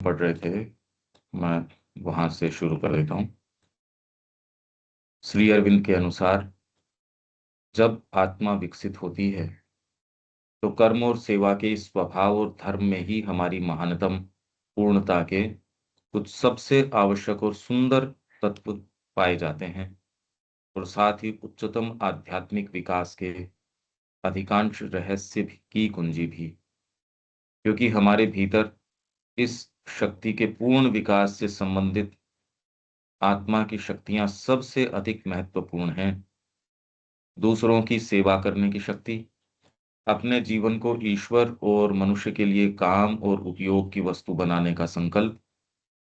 पढ़ रहे थे, मैं वहां से शुरू कर देता हूँ। श्री अरविंद के अनुसार जब आत्मा विकसित होती है तो कर्म और सेवा के इस स्वभाव और धर्म में ही हमारी महानतम पूर्णता के कुछ सबसे आवश्यक और सुंदर तत्व पाए जाते हैं, और साथ ही उच्चतम आध्यात्मिक विकास के अधिकांश रहस्य की कुंजी भी। क्योंकि हमारे भीतर इस शक्ति के पूर्ण विकास से संबंधित आत्मा की शक्तियां सबसे अधिक महत्वपूर्ण हैं। दूसरों की सेवा करने की शक्ति, अपने जीवन को ईश्वर और मनुष्य के लिए काम और उपयोग की वस्तु बनाने का संकल्प,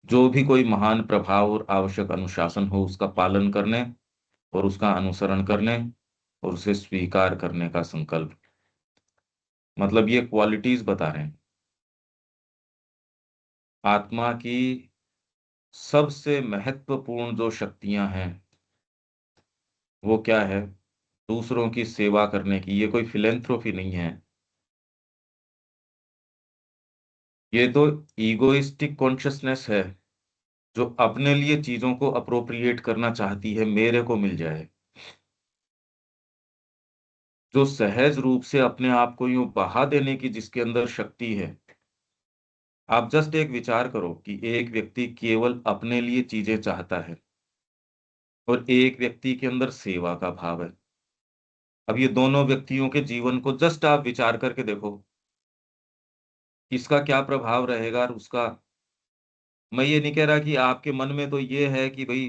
जो भी कोई महान प्रभाव और आवश्यक अनुशासन हो उसका पालन करने और उसका अनुसरण करने और उसे स्वीकार करने का संकल्प। मतलब ये क्वालिटीज बता रहे हैं। आत्मा की सबसे महत्वपूर्ण जो शक्तियां हैं वो क्या है? दूसरों की सेवा करने की। ये कोई फिलेंथ्रोपी नहीं है, ये तो ईगोइस्टिक कॉन्शियसनेस है, जो अपने लिए चीजों को अप्रोप्रिएट करना चाहती है, मेरे को मिल जाए। जो सहज रूप से अपने आप को यूं बहा देने की जिसके अंदर शक्ति है। आप जस्ट एक विचार करो कि एक व्यक्ति केवल अपने लिए चीजें चाहता है और एक व्यक्ति के अंदर सेवा का भाव है। अब ये दोनों व्यक्तियों के जीवन को जस्ट आप विचार करके देखो, इसका क्या प्रभाव रहेगा। और उसका, मैं ये नहीं कह रहा कि आपके मन में तो ये है कि भाई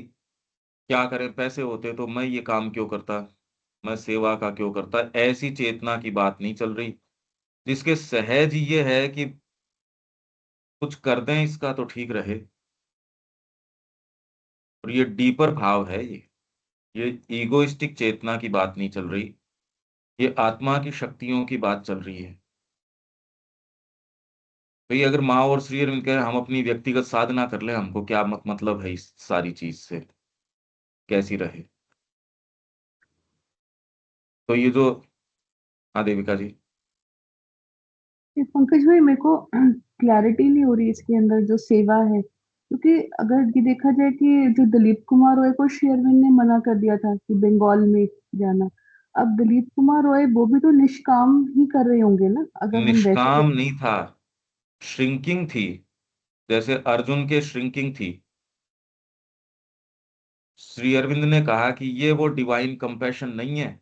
क्या करें, पैसे होते तो मैं ये काम क्यों करता, मैं सेवा का क्यों करता, ऐसी चेतना की बात नहीं चल रही। जिसके सहज ये है कि कुछ कर दें इसका तो ठीक रहे। और ये डीपर भाव है, ये ईगोइस्टिक चेतना की बात नहीं चल रही, ये आत्मा की शक्तियों की बात चल रही है। भाई अगर माँ और श्री अरविंद कह रहे हैं, हम अपनी व्यक्तिगत साधना कर ले, हमको क्या मतलब है इस सारी चीज से, कैसी रहे। तो ये जो, हाँ देविका जी। ये पंकज भाई, मेरे को क्लैरिटी नहीं हो रही इसके अंदर जो सेवा है, क्योंकि अगर ये देखा जाए कि जो दिलीप कुमार रॉय को श्री अरविंद ने मना कर दिया था कि बंगाल में जाना, अब दिलीप कुमार रॉय वो भी तो निष्काम ही कर रहे होंगे ना, अगर हम वैसे निष्काम देखें। नहीं था, श्रिंकिंग थी। जैसे अर्जुन के श्रिंकिंग थी। श्री अरविंद ने कहा कि ये वो डिवाइन कंपैशन नहीं है।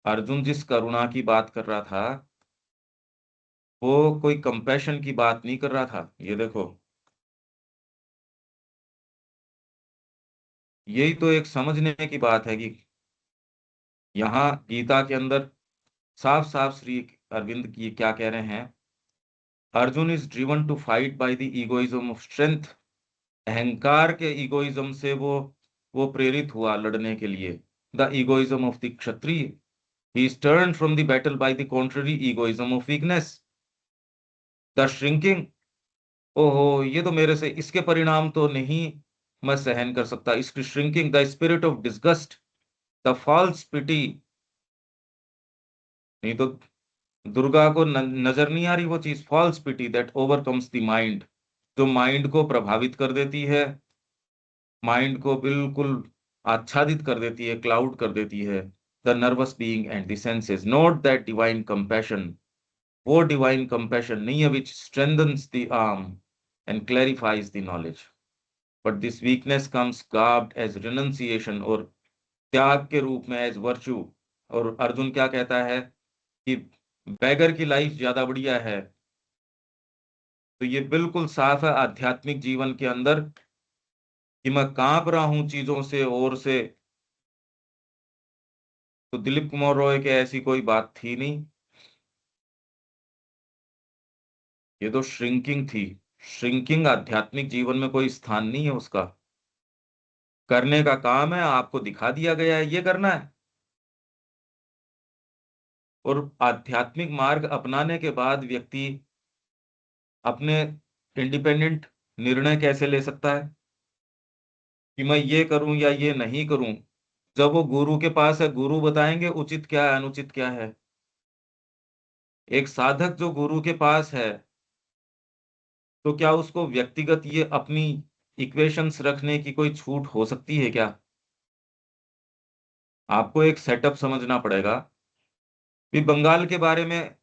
अर्जुन जिस करुणा की बात कर रहा था वो कोई कंपैशन की बात नहीं कर रहा था। ये देखो, यही तो एक समझने की बात है कि यहाँ गीता के अंदर साफ साफ श्री अरविंद की क्या कह रहे हैं। Arjun is driven to fight by the egoism of strength. अहंकार के इगोइज्म से वो प्रेरित हुआ लड़ने के लिए। The egoism of the Kshatriya, he is turn from the battle by the contrary egoism of weakness. The shrinking, ओहो ये तो मेरे से इसके परिणाम तो नहीं मैं सहन कर सकता, इसकी shrinking, the spirit of disgust, the false pity. नहीं तो दुर्गा को नजर नहीं आ रही वो चीज, false pity that overcomes the mind, जो माइंड को प्रभावित कर देती है, माइंड को बिल्कुल आच्छादित कर देती है, क्लाउड कर देती है। The nervous being and the senses, not that divine compassion. वो डिवाइन कंपैशन नहीं है which strengthens the arm and clarifies the knowledge, but this weakness comes garbed as renunciation, और त्याग के रूप में एज वर्च्यू। और अर्जुन क्या कहता है कि बैगर की लाइफ ज्यादा बढ़िया है। तो ये बिल्कुल साफ है आध्यात्मिक जीवन के अंदर कि मैं कांप रहा हूं चीजों से और से। तो दिलीप कुमार रॉय के ऐसी कोई बात थी नहीं, ये तो श्रिंकिंग थी। श्रिंकिंग आध्यात्मिक जीवन में कोई स्थान नहीं है उसका। करने का काम है, आपको दिखा दिया गया है ये करना है। और आध्यात्मिक मार्ग अपनाने के बाद व्यक्ति अपने इंडिपेंडेंट निर्णय कैसे ले सकता है कि मैं ये करूं या ये नहीं करूं। जब वो गुरु के पास है, गुरु बताएंगे उचित क्या है अनुचित क्या है। एक साधक जो गुरु के पास है तो क्या उसको व्यक्तिगत ये अपनी इक्वेशंस रखने की कोई छूट हो सकती है क्या? आपको एक सेटअप समझना पड़ेगा भी बंगाल के बारे में।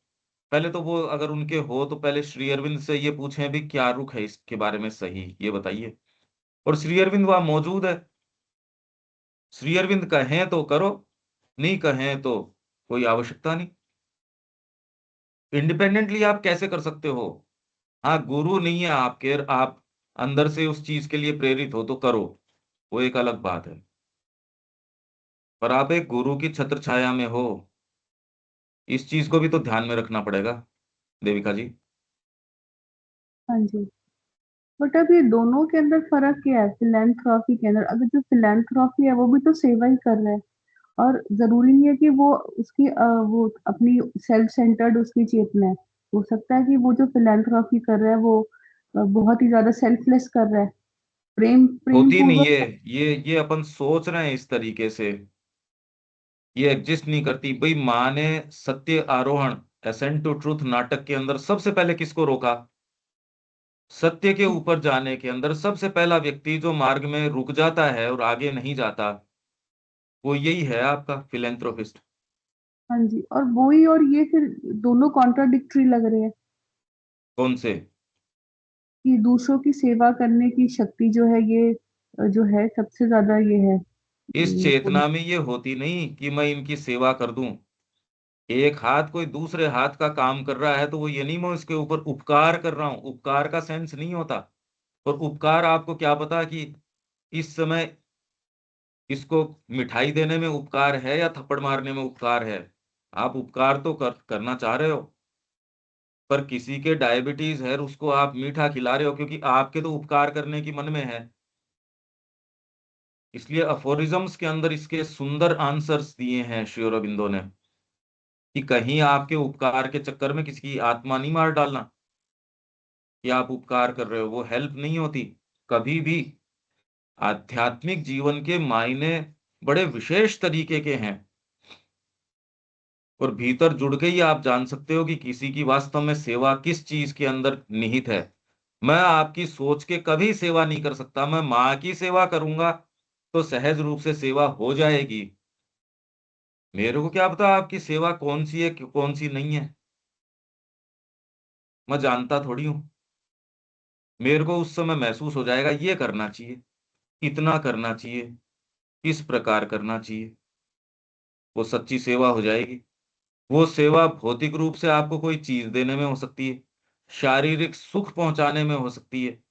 पहले तो वो अगर उनके हो तो पहले श्री अरविंद से ये पूछें भी क्या रुख है इसके बारे में सही, ये बताइए। और श्री अरविंद वहां मौजूद है। श्री अरविंद कहें तो करो, नहीं कहें तो कोई आवश्यकता नहीं। इंडिपेंडेंटली आप कैसे कर सकते हो? हाँ, गुरु नहीं है आपके, आप अंदर से उस चीज के लिए प्रेरित हो तो करो, वो एक अलग बात है। पर आप एक गुरु की छत्र छाया में हो, इस चीज को भी तो ध्यान में रखना पड़ेगा, देविका जी। हाँ जी। बट अब ये दोनों के अंदर फर्क क्या है? फिलेंथ्रॉफी के अंदर अगर जो फिलेंथ्रॉफी है वो भी तो सेवा ही कर रहा है। और जरूरी नहीं है कि वो उसकी वो अपनी सेल्फ सेंटर्ड उसकी चेतना है। हो सकता है कि वो जो फिलेंथ्रॉफी कर रहा है वो बहुत ही ज्यादा सेल्फलेस कर रहा है, प्रेम होती नहीं पूर्वक। है। ये अपन सोच रहे हैं इस तरीके से, ये एग्जिस्ट नहीं करती भाई। माँ ने सत्य आरोहण, असेंट टू ट्रूथ नाटक के अंदर सबसे पहले किसको रोका? सत्य के ऊपर जाने के अंदर सबसे पहला व्यक्ति जो मार्ग में रुक जाता है और आगे नहीं जाता, वो यही है आपका फिलेंथ्रोपिस्ट। हाँ जी, और वो ही और ये फिर दोनों कॉन्ट्राडिक्टरी लग रहे हैं कौन से? कि दूसरों की सेवा करने की शक्ति जो है ये जो है सबसे ज्यादा ये है। इस चेतना में ये होती नहीं कि मैं इनकी सेवा कर दूं। एक हाथ कोई दूसरे हाथ का काम कर रहा है तो वो ये नहीं मैं इसके ऊपर उपकार कर रहा हूं, उपकार का सेंस नहीं होता। और उपकार आपको क्या पता कि इस समय इसको मिठाई देने में उपकार है या थप्पड़ मारने में उपकार है? आप उपकार तो करना चाह रहे हो, पर किसी के डायबिटीज है और उसको आप मीठा खिला रहे हो क्योंकि आपके तो उपकार करने की मन में है। इसलिए अफोरिज्म्स के अंदर इसके सुंदर आंसर्स दिए हैं श्री अरबिंदो ने कि कहीं आपके उपकार के चक्कर में किसी की आत्मा नहीं मार डालना कि आप उपकार कर रहे हो, वो हेल्प नहीं होती कभी भी। आध्यात्मिक जीवन के मायने बड़े विशेष तरीके के हैं, और भीतर जुड़ के ही आप जान सकते हो कि किसी की वास्तव में सेवा किस चीज के अंदर निहित है। मैं आपकी सोच के कभी सेवा नहीं कर सकता, मैं माँ की सेवा करूंगा तो सहज रूप से सेवा हो जाएगी। मेरे को क्या पता आपकी सेवा कौन सी है कौन सी नहीं है, मैं जानता थोड़ी हूं। मेरे को उस समय महसूस हो जाएगा ये करना चाहिए, इतना करना चाहिए, किस प्रकार करना चाहिए, वो सच्ची सेवा हो जाएगी। वो सेवा भौतिक रूप से आपको कोई चीज देने में हो सकती है, शारीरिक सुख पहुंचाने में हो सकती है,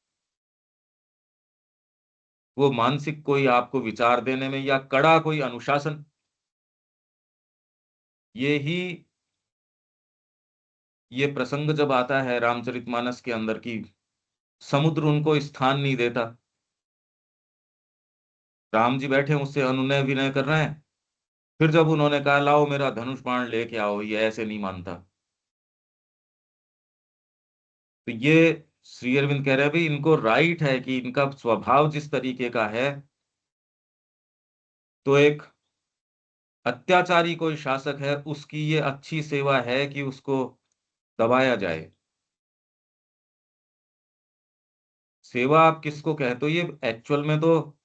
वो मानसिक कोई आपको विचार देने में, या कड़ा कोई अनुशासन। ये ही ये प्रसंग जब आता है रामचरितमानस के अंदर की समुद्र उनको स्थान नहीं देता, राम जी बैठे उससे अनुनय विनय कर रहे हैं, फिर जब उन्होंने कहा लाओ मेरा धनुष बाण लेके आओ, ये ऐसे नहीं मानता। तो ये श्री अरविंद कह रहे हैं भाई इनको राइट है कि इनका स्वभाव जिस तरीके का है, तो एक अत्याचारी कोई शासक है उसकी ये अच्छी सेवा है कि उसको दबाया जाए। सेवा आप किसको कहते हो? ये एक्चुअल में तो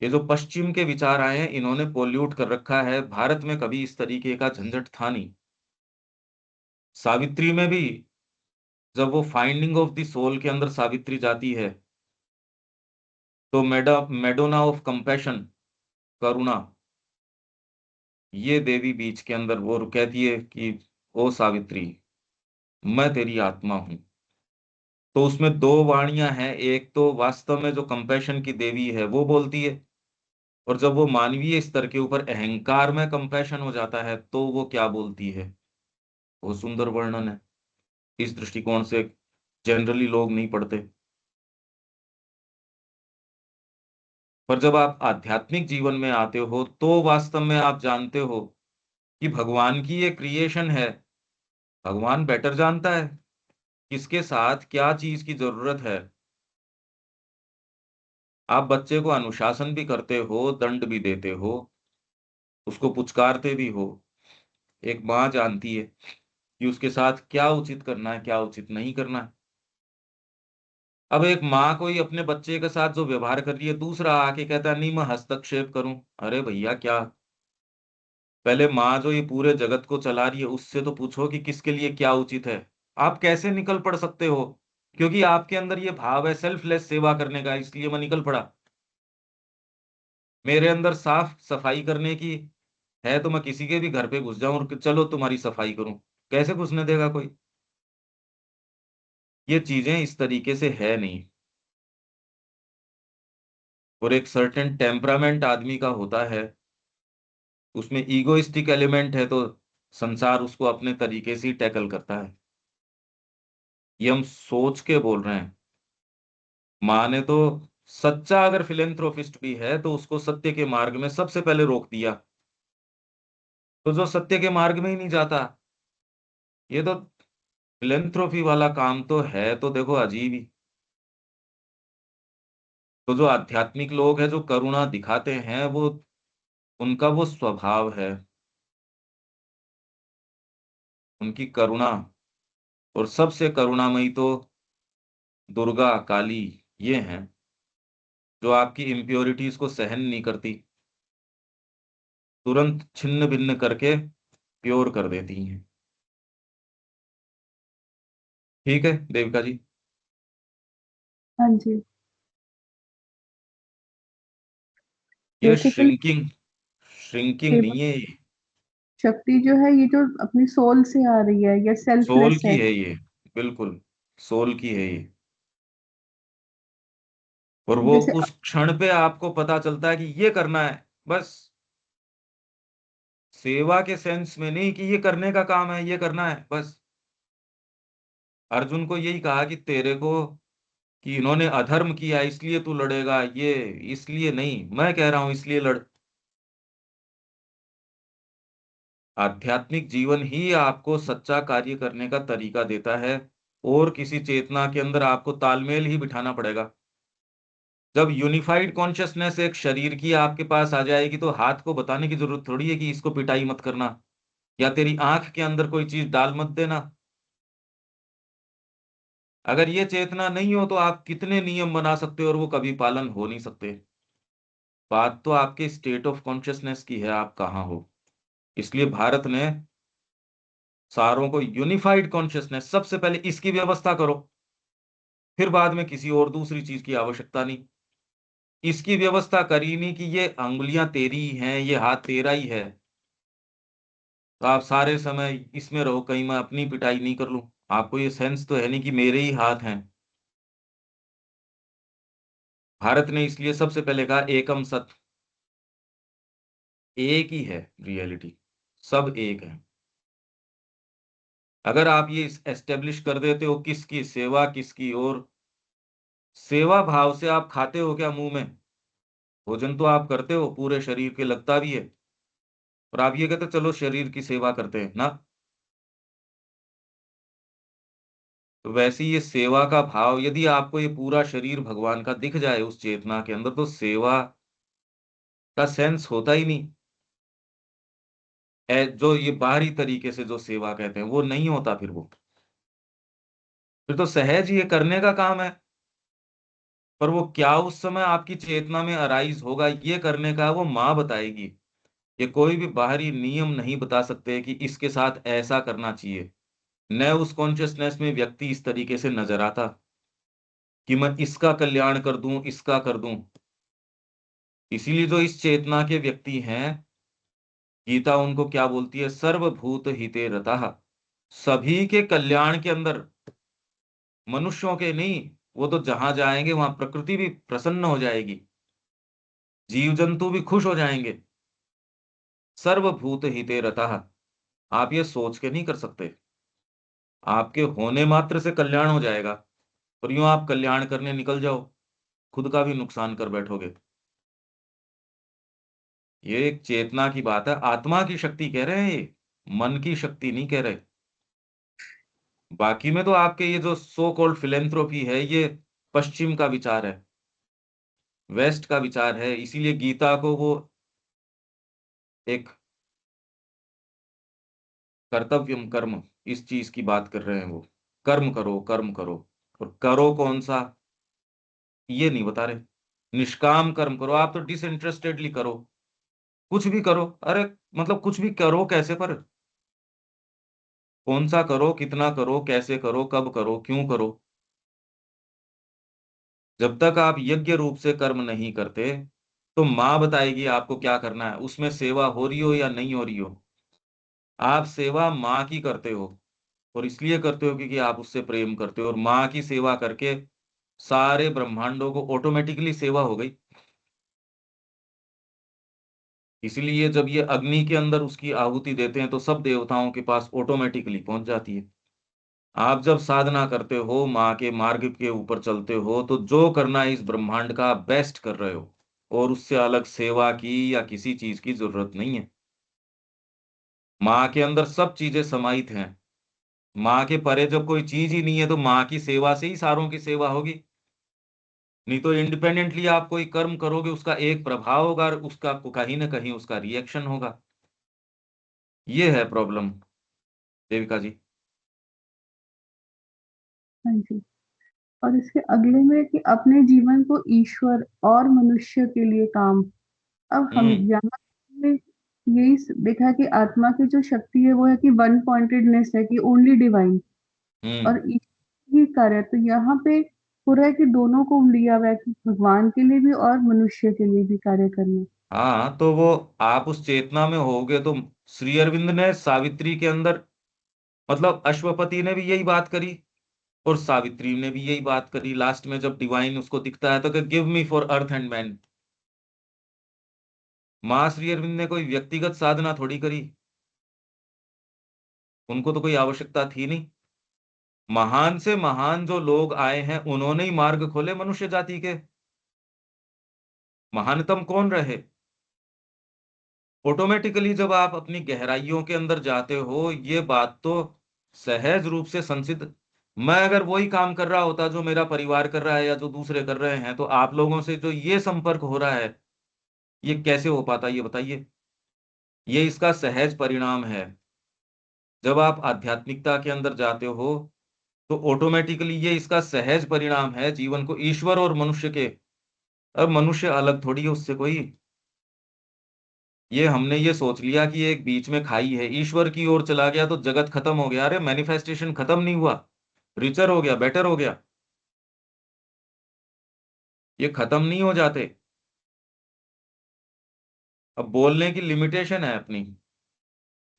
ये जो पश्चिम के विचार आए हैं इन्होंने पोल्यूट कर रखा है। भारत में कभी इस तरीके का झंझट था नहीं। सावित्री में भी जब वो फाइंडिंग ऑफ द सोल के अंदर सावित्री जाती है, तो मेडोना ऑफ कंपैशन, करुणा, ये देवी बीच के अंदर वो कहती है कि ओ सावित्री, मैं तेरी आत्मा हूं। तो उसमें दो वाणियां हैं, एक तो वास्तव में जो कंपैशन की देवी है वो बोलती है, और जब वो मानवीय स्तर के ऊपर अहंकार में कंपैशन हो जाता है तो वो क्या बोलती है, वो सुंदर वर्णन है। इस दृष्टिकोण से जनरली लोग नहीं पढ़ते। पर जब आप आध्यात्मिक जीवन में आते हो तो वास्तव में आप जानते हो कि भगवान की ये क्रिएशन है। भगवान बेटर जानता है किसके साथ क्या चीज की जरूरत है। आप बच्चे को अनुशासन भी करते हो, दंड भी देते हो, उसको पुचकारते भी हो। एक माँ जानती है कि उसके साथ क्या उचित करना है क्या उचित नहीं करना है। अब एक माँ कोई अपने बच्चे के साथ जो व्यवहार कर रही है, दूसरा आके कहता है नहीं मैं हस्तक्षेप करूं। अरे भैया क्या, पहले माँ जो ये पूरे जगत को चला रही है उससे तो पूछो कि किसके लिए क्या उचित है। आप कैसे निकल पड़ सकते हो? क्योंकि आपके अंदर ये भाव है सेल्फलेस सेवा करने का, इसलिए मैं निकल पड़ा। मेरे अंदर साफ सफाई करने की है तो मैं किसी के भी घर पे घुस जाऊं और चलो तुम्हारी सफाई करूं। कैसे घुसने देगा कोई? ये चीजें इस तरीके से है नहीं। और एक सर्टेन टेम्परामेंट आदमी का होता है, उसमें ईगोइस्टिक एलिमेंट है, तो संसार उसको अपने तरीके से ही टैकल करता है। ये हम सोच के बोल रहे हैं। माँ ने तो, सच्चा अगर फिलेंथ्रोपिस्ट भी है तो उसको सत्य के मार्ग में सबसे पहले रोक दिया। तो जो सत्य के मार्ग में ही नहीं जाता, ये तो फिलेंथ्रोपी वाला काम तो है तो देखो अजीब ही। तो जो आध्यात्मिक लोग हैं जो करुणा दिखाते हैं, वो उनका वो स्वभाव है, उनकी करुणा। और सबसे करुणामयी तो दुर्गा काली ये हैं, जो आपकी इम्प्योरिटीज को सहन नहीं करती, तुरंत छिन्न भिन्न करके प्योर कर देती हैं। ठीक है देविका जी। हाँ जी। ये बेसिकली श्रिंकिंग श्रिंकिंग सेवा नहीं है ये, शक्ति जो है ये जो अपनी सोल से आ रही है या सोल सेल्फलेस की है। है ये, बिल्कुल सोल की है ये। और वो जैसे उस क्षण पे आपको पता चलता है कि ये करना है बस। सेवा के सेंस में नहीं कि ये करने का काम है, ये करना है बस। अर्जुन को यही कहा कि तेरे को, कि इन्होंने अधर्म किया इसलिए तू लड़ेगा, ये इसलिए नहीं, मैं कह रहा हूं इसलिए लड़। आध्यात्मिक जीवन ही आपको सच्चा कार्य करने का तरीका देता है। और किसी चेतना के अंदर आपको तालमेल ही बिठाना पड़ेगा। जब यूनिफाइड कॉन्शियसनेस एक शरीर की आपके पास आ जाएगी तो हाथ को बताने की जरूरत थोड़ी है कि इसको पिटाई मत करना, या तेरी आंख के अंदर कोई चीज डाल मत देना। अगर ये चेतना नहीं हो तो आप कितने नियम बना सकते हो और वो कभी पालन हो नहीं सकते। बात तो आपके स्टेट ऑफ कॉन्शियसनेस की है, आप कहाँ हो। इसलिए भारत ने सारों को यूनिफाइड कॉन्शियसनेस, सबसे पहले इसकी व्यवस्था करो, फिर बाद में किसी और दूसरी चीज की आवश्यकता नहीं। इसकी व्यवस्था करी नहीं कि ये अंगुलियां तेरी ही हैं, ये हाथ तेरा ही है, तो आप सारे समय इसमें रहो कहीं मैं अपनी पिटाई नहीं कर लूं। आपको ये सेंस तो है नहीं कि मेरे ही हाथ हैं। भारत ने इसलिए सबसे पहले कहा एकम सत, एक ही है रियलिटी, सब एक है। अगर आप ये एस्टेब्लिश कर देते हो किसकी सेवा किसकी, और सेवा भाव से आप खाते हो क्या मुंह में? भोजन तो आप करते हो, पूरे शरीर के लगता भी है, और आप ये कहते हो, चलो शरीर की सेवा करते हैं ना। तो वैसे ही ये सेवा का भाव, यदि आपको ये पूरा शरीर भगवान का दिख जाए उस चेतना के अंदर, तो सेवा का सेंस होता ही नहीं। जो ये बाहरी तरीके से जो सेवा कहते हैं वो नहीं होता, फिर तो सहज ये करने का काम है। पर वो क्या उस समय आपकी चेतना में अराइज होगा ये करने का, वो माँ बताएगी। ये कोई भी बाहरी नियम नहीं बता सकते कि इसके साथ ऐसा करना चाहिए। न उस कॉन्शियसनेस में व्यक्ति इस तरीके से नजर आता कि मैं इसका कल्याण कर दूं, इसका कर दूं। इसीलिए जो इस चेतना के व्यक्ति हैं, गीता उनको क्या बोलती है, सर्वभूत हिते रतः, सभी के कल्याण के अंदर, मनुष्यों के नहीं। वो तो जहां जाएंगे वहां प्रकृति भी प्रसन्न हो जाएगी, जीव जंतु भी खुश हो जाएंगे। सर्वभूत हिते रतः, आप ये सोच के नहीं कर सकते। आपके होने मात्र से कल्याण हो जाएगा, और यूं आप कल्याण करने निकल जाओ, खुद का भी नुकसान कर बैठोगे। ये एक चेतना की बात है, आत्मा की शक्ति कह रहे हैं ये, मन की शक्ति नहीं कह रहे। बाकी में तो आपके ये जो सो कॉल्ड फिलेंथ्रोपी है, ये पश्चिम का विचार है, वेस्ट का विचार है। इसीलिए गीता को वो एक कर्तव्यम कर्म, इस चीज की बात कर रहे हैं वो। कर्म करो कर्म करो, और करो कौन सा? ये नहीं बता रहे। निष्काम कर्म करो, आप तो डिसइंटरेस्टेडली करो, कुछ भी करो। अरे मतलब कुछ भी करो कैसे, पर कौन सा करो, कितना करो, कैसे करो, कब करो, क्यों करो। जब तक आप यज्ञ रूप से कर्म नहीं करते तो माँ बताएगी आपको क्या करना है, उसमें सेवा हो रही हो या नहीं हो रही हो। आप सेवा माँ की करते हो, और इसलिए करते हो क्योंकि आप उससे प्रेम करते हो, और माँ की सेवा करके सारे ब्रह्मांडों को ऑटोमेटिकली सेवा हो गई। इसलिए जब ये अग्नि के अंदर उसकी आहुति देते हैं तो सब देवताओं के पास ऑटोमेटिकली पहुंच जाती है। आप जब साधना करते हो, माँ के मार्ग के ऊपर चलते हो, तो जो करना है इस ब्रह्मांड का बेस्ट कर रहे हो, और उससे अलग सेवा की या किसी चीज की जरूरत नहीं है। माँ के अंदर सब चीजें समाहित हैं। माँ के परे जब कोई चीज ही नहीं है तो माँ की सेवा से ही सारों की सेवा होगी। नहीं तो इंडिपेंडेंटली आप कोई कर्म करोगे, उसका एक प्रभाव होगा और उसका कहीं ना कहीं उसका रिएक्शन होगा। ये है प्रॉब्लम, देविका जी। हाँ जी। और इसके अगले में कि अपने जीवन को ईश्वर और मनुष्य के लिए काम। अब हम हम्म। यहाँ पे यही देखा है कि आत्मा की जो शक्ति है वो है कि वन पॉइंटेडनेस है, कि ओनली डिवाइन। हम्म। और ईश्वर ही कार्य, तो यहाँ पे हो रहा है कि दोनों को लिया हुआ है, कि भगवान के लिए भी और मनुष्य के लिए भी कार्य करना। हाँ, तो वो आप उस चेतना में होगे तो श्री अरविंद ने सावित्री के अंदर, मतलब अश्वपति ने भी यही बात करी और सावित्री ने भी यही बात करी। लास्ट में जब डिवाइन उसको दिखता है तो give me for earth and man. माँ श्री अरविंद ने कोई व्यक्तिगत साधना थोड़ी करी, उनको तो कोई आवश्यकता थी नहीं। महान से महान जो लोग आए हैं उन्होंने ही मार्ग खोले मनुष्य जाति के। महानतम कौन रहे? ऑटोमेटिकली जब आप अपनी गहराइयों के अंदर जाते हो, ये बात तो सहज रूप से संसिद्ध। मैं अगर वही काम कर रहा होता जो मेरा परिवार कर रहा है या जो दूसरे कर रहे हैं, तो आप लोगों से जो ये संपर्क हो रहा है, ये कैसे हो पाता, ये बताइए। ये इसका सहज परिणाम है। जब आप आध्यात्मिकता के अंदर जाते हो तो ऑटोमेटिकली ये इसका सहज परिणाम है जीवन को ईश्वर और मनुष्य के। अब मनुष्य अलग थोड़ी है उससे कोई। ये हमने ये सोच लिया कि एक बीच में खाई है, ईश्वर की ओर चला गया तो जगत खत्म हो गया। अरे मैनिफेस्टेशन खत्म नहीं हुआ, रिचर हो गया, बेटर हो गया। ये खत्म नहीं हो जाते। अब बोलने की लिमिटेशन है अपनी,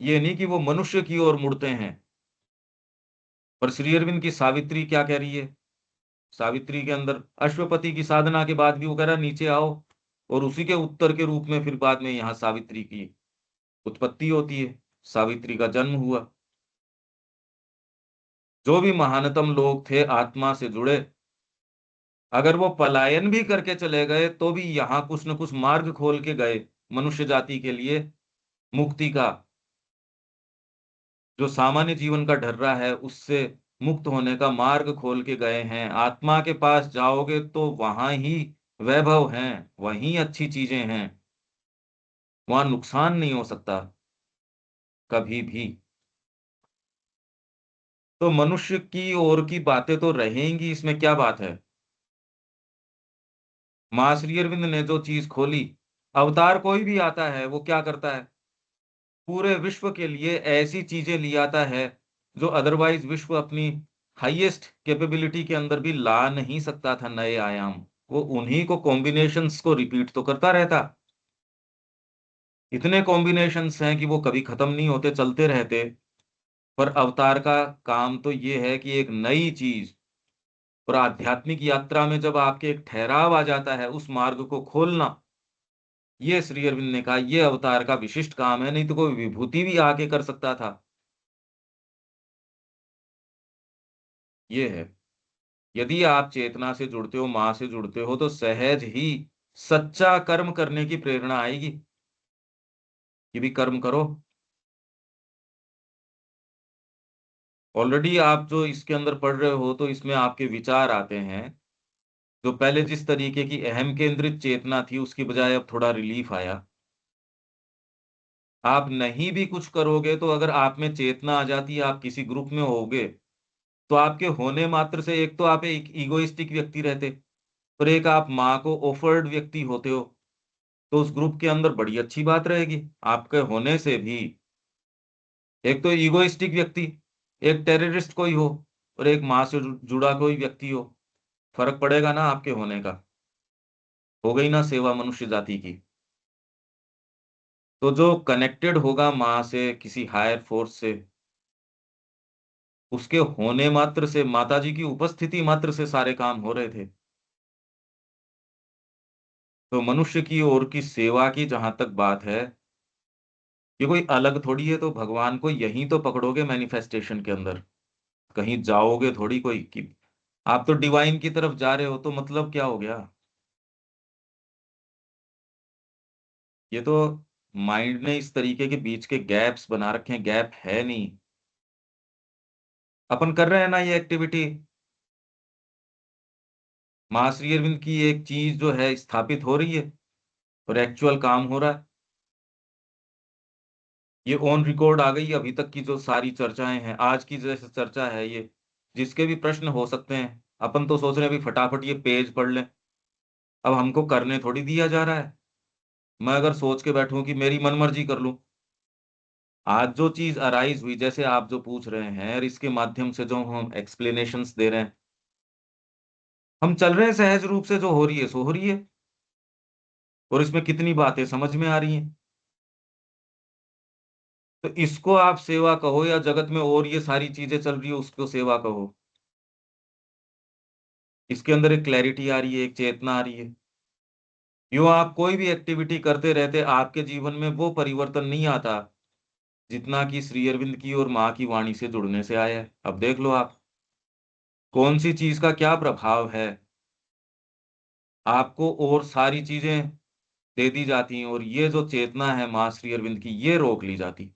ये नहीं कि वो मनुष्य की ओर मुड़ते हैं। पर श्री अरविंद की सावित्री क्या कह रही है? सावित्री के अंदर अश्वपति की साधना के बाद भी वो कह रहा है नीचे आओ, और उसी के उत्तर के रूप में फिर बाद में यहाँ सावित्री की उत्पत्ति होती है, सावित्री का जन्म हुआ। जो भी महानतम लोग थे आत्मा से जुड़े, अगर वो पलायन भी करके चले गए तो भी यहाँ कुछ न कुछ मार्ग खोल के गए मनुष्य जाति के लिए, मुक्ति का। जो सामान्य जीवन का ढर्रा है उससे मुक्त होने का मार्ग खोल के गए हैं। आत्मा के पास जाओगे तो वहां ही वैभव है, वहीं अच्छी चीजें हैं, वहां नुकसान नहीं हो सकता कभी भी। तो मनुष्य की ओर की बातें तो रहेंगी, इसमें क्या बात है। माँ श्री अरविंद ने जो चीज खोली, अवतार कोई भी आता है वो क्या करता है, पूरे विश्व के लिए ऐसी चीजें ले आता है जो अदरवाइज विश्व अपनी हाईएस्ट कैपेबिलिटी के अंदर भी ला नहीं सकता था, नए आयाम। वो उन्हीं को कॉम्बिनेशंस को रिपीट तो करता रहता। इतने कॉम्बिनेशंस हैं कि वो कभी खत्म नहीं होते, चलते रहते। पर अवतार का काम तो ये है कि एक नई चीज, और आध्यात्मिक यात्रा में जब आपके एक ठहराव आ जाता है उस मार्ग को खोलना, ये श्री अरविंद ने कहा ये अवतार का विशिष्ट काम है। नहीं तो कोई विभूति भी आके कर सकता था। ये है, यदि आप चेतना से जुड़ते हो, मां से जुड़ते हो, तो सहज ही सच्चा कर्म करने की प्रेरणा आएगी कि भी कर्म करो। ऑलरेडी आप जो इसके अंदर पढ़ रहे हो तो इसमें आपके विचार आते हैं। जो पहले जिस तरीके की अहम केंद्रित चेतना थी उसकी बजाय अब थोड़ा रिलीफ आया। आप नहीं भी कुछ करोगे तो अगर आप में चेतना आ जाती है, आप किसी ग्रुप में होगे, तो आपके होने मात्र से एक तो आप एक ईगोइस्टिक व्यक्ति रहते, और एक आप माँ को ऑफर्ड व्यक्ति होते हो, तो उस ग्रुप के अंदर बड़ी अच्छी बात रहेगी। आपके होने से भी एक तो ईगोइस्टिक व्यक्ति, एक टेररिस्ट कोई हो, और एक माँ से जुड़ा कोई व्यक्ति हो, फर्क पड़ेगा ना आपके होने का। हो गई ना सेवा मनुष्य जाति की। तो जो कनेक्टेड होगा माँ से, किसी हायर फोर्स से, उसके होने मात्र से, माताजी की उपस्थिति मात्र से सारे काम हो रहे थे। तो मनुष्य की ओर की सेवा की जहां तक बात है, ये कोई अलग थोड़ी है। तो भगवान को यहीं तो पकड़ोगे मैनिफेस्टेशन के अंदर, कहीं जाओगे थोड़ी कोई कि आप तो डिवाइन की तरफ जा रहे हो, तो मतलब क्या हो गया? ये तो माइंड ने इस तरीके के बीच के गैप्स बना रखे हैं, गैप है नहीं। अपन कर रहे हैं ना ये एक्टिविटी, माँ श्री अरविंद की एक चीज जो है स्थापित हो रही है और एक्चुअल काम हो रहा है। ये ऑन रिकॉर्ड आ गई अभी तक की जो सारी चर्चाएं हैं, आज की जैसे चर्चा है ये, जिसके भी प्रश्न हो सकते हैं, अपन तो सोच रहे हैं अभी फटाफट ये पेज पढ़ लें। अब हमको करने थोड़ी दिया जा रहा है। मैं अगर सोच के बैठूं कि मेरी मनमर्जी कर लूं, आज जो चीज अराइज हुई, जैसे आप जो पूछ रहे हैं और इसके माध्यम से जो हम एक्सप्लेनेशंस दे रहे हैं, हम चल रहे हैं सहज रूप से, जो हो रही है सो हो रही है, और इसमें कितनी बातें समझ में आ रही हैं। तो इसको आप सेवा कहो, या जगत में और ये सारी चीजें चल रही है उसको सेवा कहो, इसके अंदर एक क्लैरिटी आ रही है, एक चेतना आ रही है। यूं आप कोई भी एक्टिविटी करते रहते, आपके जीवन में वो परिवर्तन नहीं आता जितना कि श्री अरविंद की और माँ की वाणी से जुड़ने से आया है। अब देख लो आप, कौन सी चीज का क्या प्रभाव है, आपको और सारी चीजें दे दी जाती हैं, और ये जो चेतना है माँ श्री अरविंद की, ये रोक ली जाती।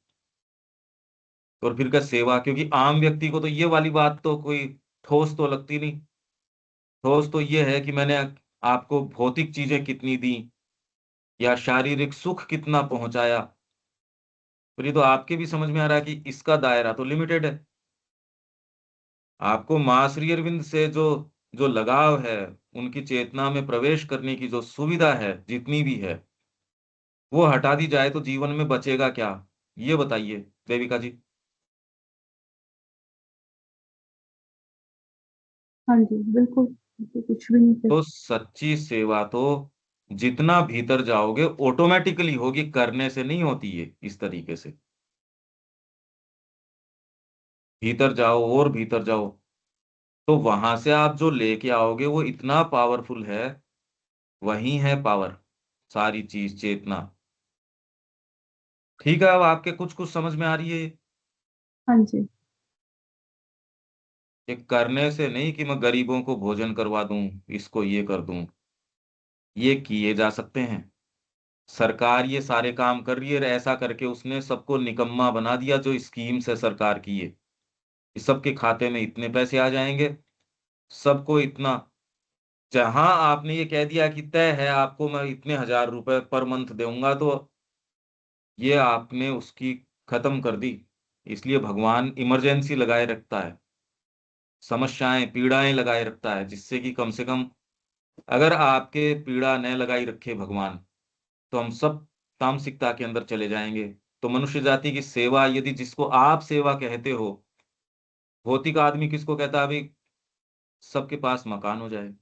और फिर क्या सेवा? क्योंकि आम व्यक्ति को तो ये वाली बात तो कोई ठोस तो लगती नहीं। ठोस तो ये है कि मैंने आपको भौतिक चीजें कितनी दी, या शारीरिक सुख कितना पहुंचाया। फिर ये तो आपके भी समझ में आ रहा है कि इसका दायरा तो लिमिटेड है। आपको माँ श्री अरविंद से जो जो लगाव है, उनकी चेतना में प्रवेश करने की जो सुविधा है जितनी भी है, वो हटा दी जाए तो जीवन में बचेगा क्या? ये बताइए देविका जी। हाँ जी, बिल्कुल, तो कुछ भी नहीं कर। तो सच्ची सेवा तो जितना भीतर जाओगे ऑटोमेटिकली होगी, करने से नहीं होती है इस तरीके से। भीतर जाओ और भीतर जाओ, तो वहां से आप जो लेके आओगे वो इतना पावरफुल है। वही है पावर, सारी चीज चेतना। ठीक है, अब आपके कुछ कुछ समझ में आ रही है ये। हाँ जी। करने से नहीं कि मैं गरीबों को भोजन करवा दूं, इसको ये कर दूं, ये किए जा सकते हैं। सरकार ये सारे काम कर रही है, और ऐसा करके उसने सबको निकम्मा बना दिया। जो स्कीम्स है सरकार की, ये इस सबके खाते में इतने पैसे आ जाएंगे, सबको इतना। जहां आपने ये कह दिया कि तय है आपको मैं इतने हजार रुपए पर मंथ दूंगा, तो ये आपने उसकी खत्म कर दी। इसलिए भगवान इमरजेंसी लगाए रखता है, समस्याएं पीड़ाएं लगाए रखता है, जिससे कि कम से कम अगर आपके पीड़ा न लगाई रखे भगवान, तो हम सब तामसिकता के अंदर चले जाएंगे। तो मनुष्य जाति की सेवा, यदि जिसको आप सेवा कहते हो, भौतिक आदमी किसको कहता है अभी, सबके पास मकान हो जाए,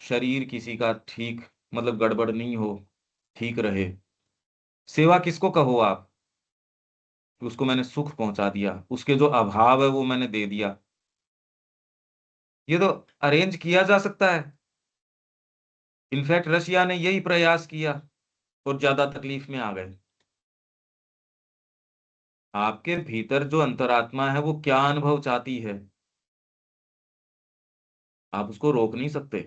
शरीर किसी का ठीक मतलब गड़बड़ नहीं हो, ठीक रहे। सेवा किसको कहो आप? कि उसको मैंने सुख पहुंचा दिया, उसके जो अभाव है वो मैंने दे दिया। ये तो अरेंज किया जा सकता है। इनफैक्ट रशिया ने यही प्रयास किया और ज्यादा तकलीफ में आ गए। आपके भीतर जो अंतरात्मा है वो क्या अनुभव चाहती है, आप उसको रोक नहीं सकते।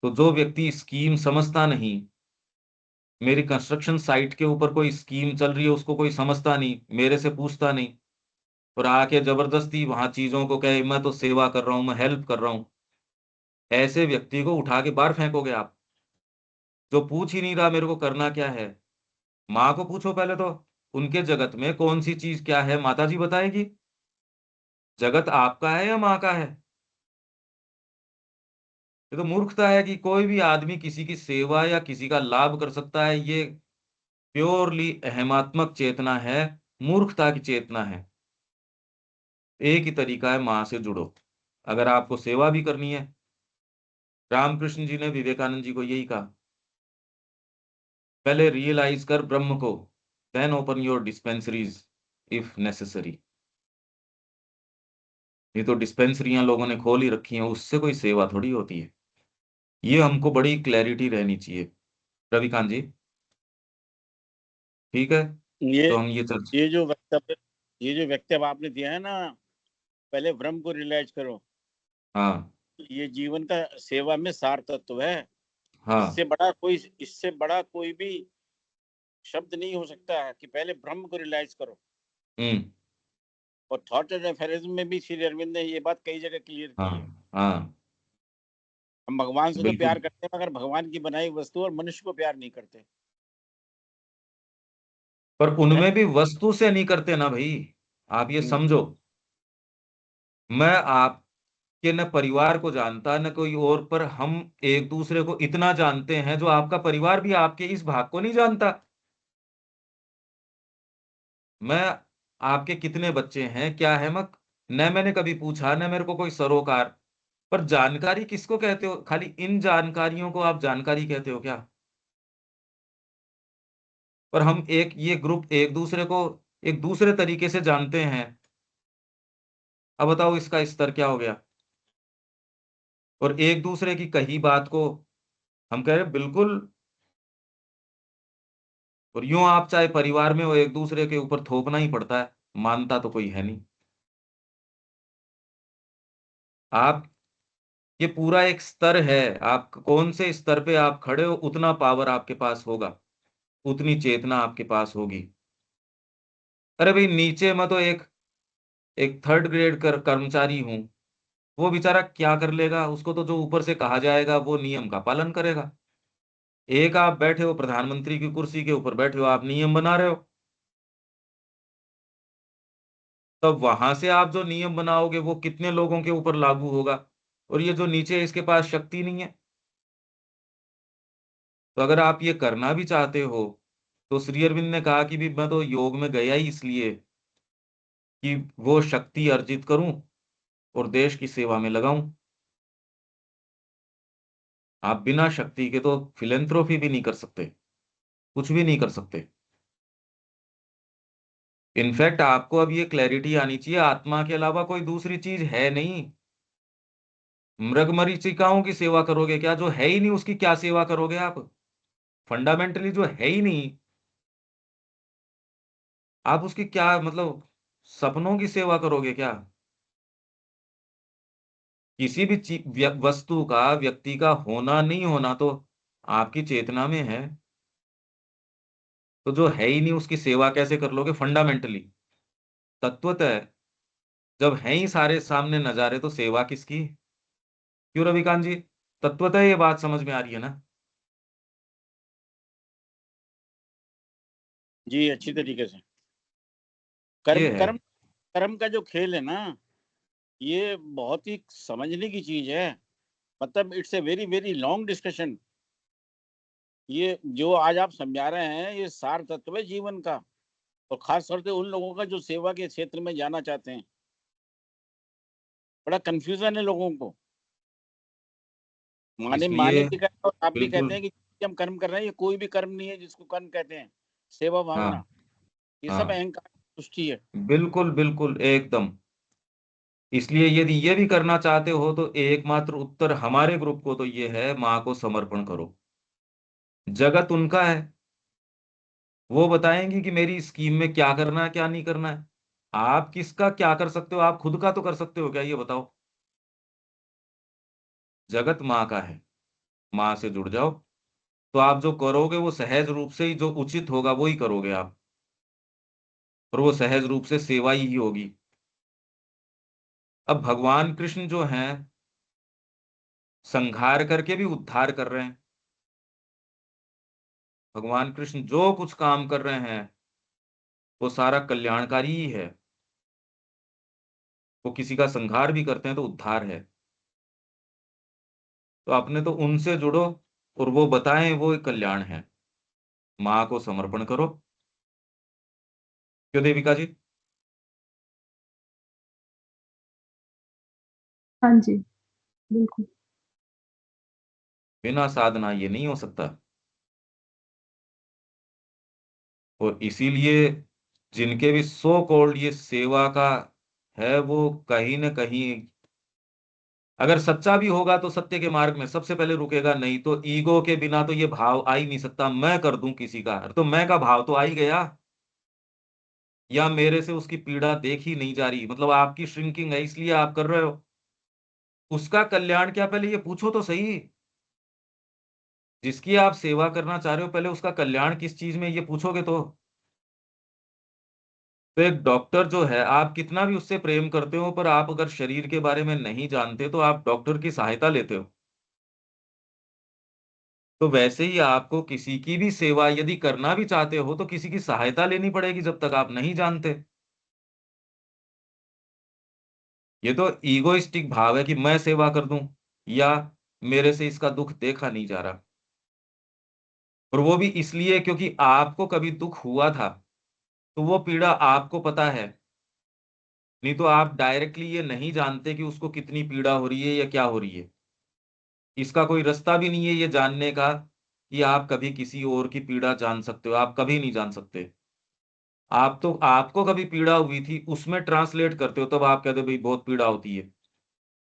तो जो व्यक्ति स्कीम समझता नहीं, मेरी कंस्ट्रक्शन साइट के ऊपर कोई स्कीम चल रही है, उसको कोई समझता नहीं, मेरे से पूछता नहीं, और आके जबरदस्ती वहां चीजों को कहे मैं तो सेवा कर रहा हूं, मैं हेल्प कर रहा हूं, ऐसे व्यक्ति को उठा के बाहर फेंकोगे आप। जो पूछ ही नहीं रहा मेरे को करना क्या है, माँ को पूछो पहले तो, उनके जगत में कौन सी चीज क्या है, माता जी बताएगी। जगत आपका है या माँ का है? ये तो मूर्खता है कि कोई भी आदमी किसी की सेवा या किसी का लाभ कर सकता है। ये प्योरली अहमात्मक चेतना है, मूर्खता की चेतना है। एक ही तरीका है, मां से जुड़ो। अगर आपको सेवा भी करनी है, रामकृष्ण जी ने विवेकानंद जी को यही कहा, पहले रियलाइज कर ब्रह्म को, then open your dispensaries if necessary. ये तो डिस्पेंसरियां लोगों ने खोल ही रखी हैं, उससे कोई सेवा थोड़ी होती है। ये हमको बड़ी क्लैरिटी रहनी चाहिए। रविकांत जी, ठीक है, ये तो हम ये चर्चा। ये जो वक्तव्य ये जो वक्तव्य आपने दिया है ना, पहले ब्रह्म को रियलाइज करो, हाँ ये जीवन का सेवा में सार तत्व है। हाँ। इससे बड़ा कोई भी शब्द नहीं हो सकता है कि पहले ब्रह्म को रियलाइज करो। हम्म। और थॉट एंड एफेरिज्म में भी श्री अरविंद ने ये बात कई जगह क्लियर हाँ की है। हाँ। हम भगवान से तो बिल्कुल। प्यार करते हैं, मगर भगवान की बनाई वस्तु और मनुष्य को प्यार नहीं करते पर है। उनमें भी वस्तु से नहीं करते ना भाई। आप ये हम्म, समझो, मैं आपके न परिवार को जानता न कोई और, पर हम एक दूसरे को इतना जानते हैं, जो आपका परिवार भी आपके इस भाग को नहीं जानता। मैं आपके कितने बच्चे हैं, क्या है, मक न मैंने कभी पूछा, न मेरे को कोई सरोकार। पर जानकारी किसको कहते हो? खाली इन जानकारियों को आप जानकारी कहते हो क्या? पर हम एक ये ग्रुप एक दूसरे को एक दूसरे तरीके से जानते हैं। अब बताओ इसका स्तर क्या हो गया? और एक दूसरे की कही बात को हम कह रहे हैं, बिल्कुल। और यूं आप चाहे परिवार में हो, एक दूसरे के ऊपर थोपना ही पड़ता है, मानता तो कोई है नहीं। आप ये पूरा एक स्तर है, आप कौन से स्तर पे आप खड़े हो, उतना पावर आपके पास होगा, उतनी चेतना आपके पास होगी। अरे भाई, नीचे मैं तो एक एक थर्ड ग्रेड कर्मचारी हूं, वो बेचारा क्या कर लेगा? उसको तो जो ऊपर से कहा जाएगा वो नियम का पालन करेगा। एक आप बैठे हो प्रधानमंत्री की कुर्सी के ऊपर बैठे हो, आप नियम बना रहे हो। तब वहां से आप जो नियम बनाओगे वो कितने लोगों के ऊपर लागू होगा? और ये जो नीचे है, इसके पास शक्ति नहीं है। तो अगर आप ये करना भी चाहते हो, तो श्री अरविंद ने कहा कि भी मैं तो योग में गया ही इसलिए कि वो शक्ति अर्जित करूं और देश की सेवा में लगाऊं। आप बिना शक्ति के तो फिलेंथ्रोपी भी नहीं कर सकते, कुछ भी नहीं कर सकते। इनफैक्ट आपको अब ये क्लैरिटी आनी चाहिए, आत्मा के अलावा कोई दूसरी चीज है नहीं। मृग मरीचिकाओं की सेवा करोगे क्या? जो है ही नहीं उसकी क्या सेवा करोगे आप? फंडामेंटली जो है ही नहीं, आप उसकी क्या मतलब, सपनों की सेवा करोगे क्या? किसी भी वस्तु का, व्यक्ति का होना नहीं होना तो आपकी चेतना में है। तो जो है ही नहीं उसकी सेवा कैसे कर लोगे फंडामेंटली? तत्वतः जब है ही सारे सामने नजारे, तो सेवा किसकी? क्यों रविकांत जी, तत्वतः ये बात समझ में आ रही है ना? जी, अच्छी तरीके से। कर्म ये है। कर्म कर्म का जो खेल है ना, ये बहुत ही समझने की चीज है। मतलब it's a very very long discussion. ये जो आज आप समझा रहे हैं, ये सार तत्व है जीवन का। और खास तौर से उन लोगों का जो सेवा के क्षेत्र में जाना चाहते हैं। बड़ा कंफ्यूजन है लोगों को। माने माने इसलिए भी कहते हैं और आप भी कहते बिल्कुल। हैं कि हम कर्म कर रहे हैं। ये कोई भी कर्म नहीं है जिसको कर्म कहते हैं। सेवा हाँ भावना, ये सब हाँ। अहंकार की सृष्टि है। बिल्कुल बिल्कुल एकदम। इसलिए यदि ये भी करना चाहते हो, तो एकमात्र उत्तर हमारे ग्रुप को तो ये है, माँ को समर्पण करो। जगत उनका है, वो बताएंगी कि मेरी स्कीम में क्या करना है क्या नहीं करना है। आप किसका क्या कर सकते हो? आप खुद का तो कर सकते हो क्या, ये बताओ? जगत माँ का है, माँ से जुड़ जाओ। तो आप जो करोगे वो सहज रूप से ही, जो उचित होगा वो ही करोगे आप। और वो सहज रूप से सेवा ही होगी। अब भगवान कृष्ण जो हैं, संहार करके भी उद्धार कर रहे हैं। भगवान कृष्ण जो कुछ काम कर रहे हैं, वो सारा कल्याणकारी ही है। वो किसी का संहार भी करते हैं तो उद्धार है। तो अपने तो उनसे जुड़ो और वो बताएं, वो कल्याण है। माँ को समर्पण करो। क्यों देविका जी? हाँ जी, बिल्कुल। बिना साधना ये नहीं हो सकता। और इसीलिए जिनके भी सो कॉल्ड ये सेवा का है, वो कहीं ना कहीं अगर सच्चा भी होगा तो सत्य के मार्ग में सबसे पहले रुकेगा, नहीं तो ईगो के बिना तो ये भाव आ ही नहीं सकता। मैं कर दूं किसी का, तो मैं का भाव तो आ ही गया। या मेरे से उसकी पीड़ा देखी नहीं जा रही, मतलब आपकी श्रिंकिंग है इसलिए आप कर रहे हो। उसका कल्याण क्या, पहले ये पूछो तो सही। जिसकी आप सेवा करना चाह रहे हो, पहले उसका कल्याण किस चीज में, ये पूछोगे तो एक डॉक्टर जो है, आप कितना भी उससे प्रेम करते हो, पर आप अगर शरीर के बारे में नहीं जानते तो आप डॉक्टर की सहायता लेते हो। तो वैसे ही आपको किसी की भी सेवा यदि करना भी चाहते हो तो किसी की सहायता लेनी पड़ेगी जब तक आप नहीं जानते। ये तो ईगोइस्टिक भाव है कि मैं सेवा कर दूं, या मेरे से इसका दुख देखा नहीं जा रहा। और वो भी इसलिए क्योंकि आपको कभी दुख हुआ था, तो वो पीड़ा आपको पता है। नहीं तो आप डायरेक्टली ये नहीं जानते कि उसको कितनी पीड़ा हो रही है या क्या हो रही है। इसका कोई रास्ता भी नहीं है ये जानने का कि आप कभी किसी और की पीड़ा जान सकते हो, आप कभी नहीं जान सकते। आप तो आपको कभी पीड़ा हुई थी उसमें ट्रांसलेट करते हो, तब आप कहते हो भाई बहुत पीड़ा होती है,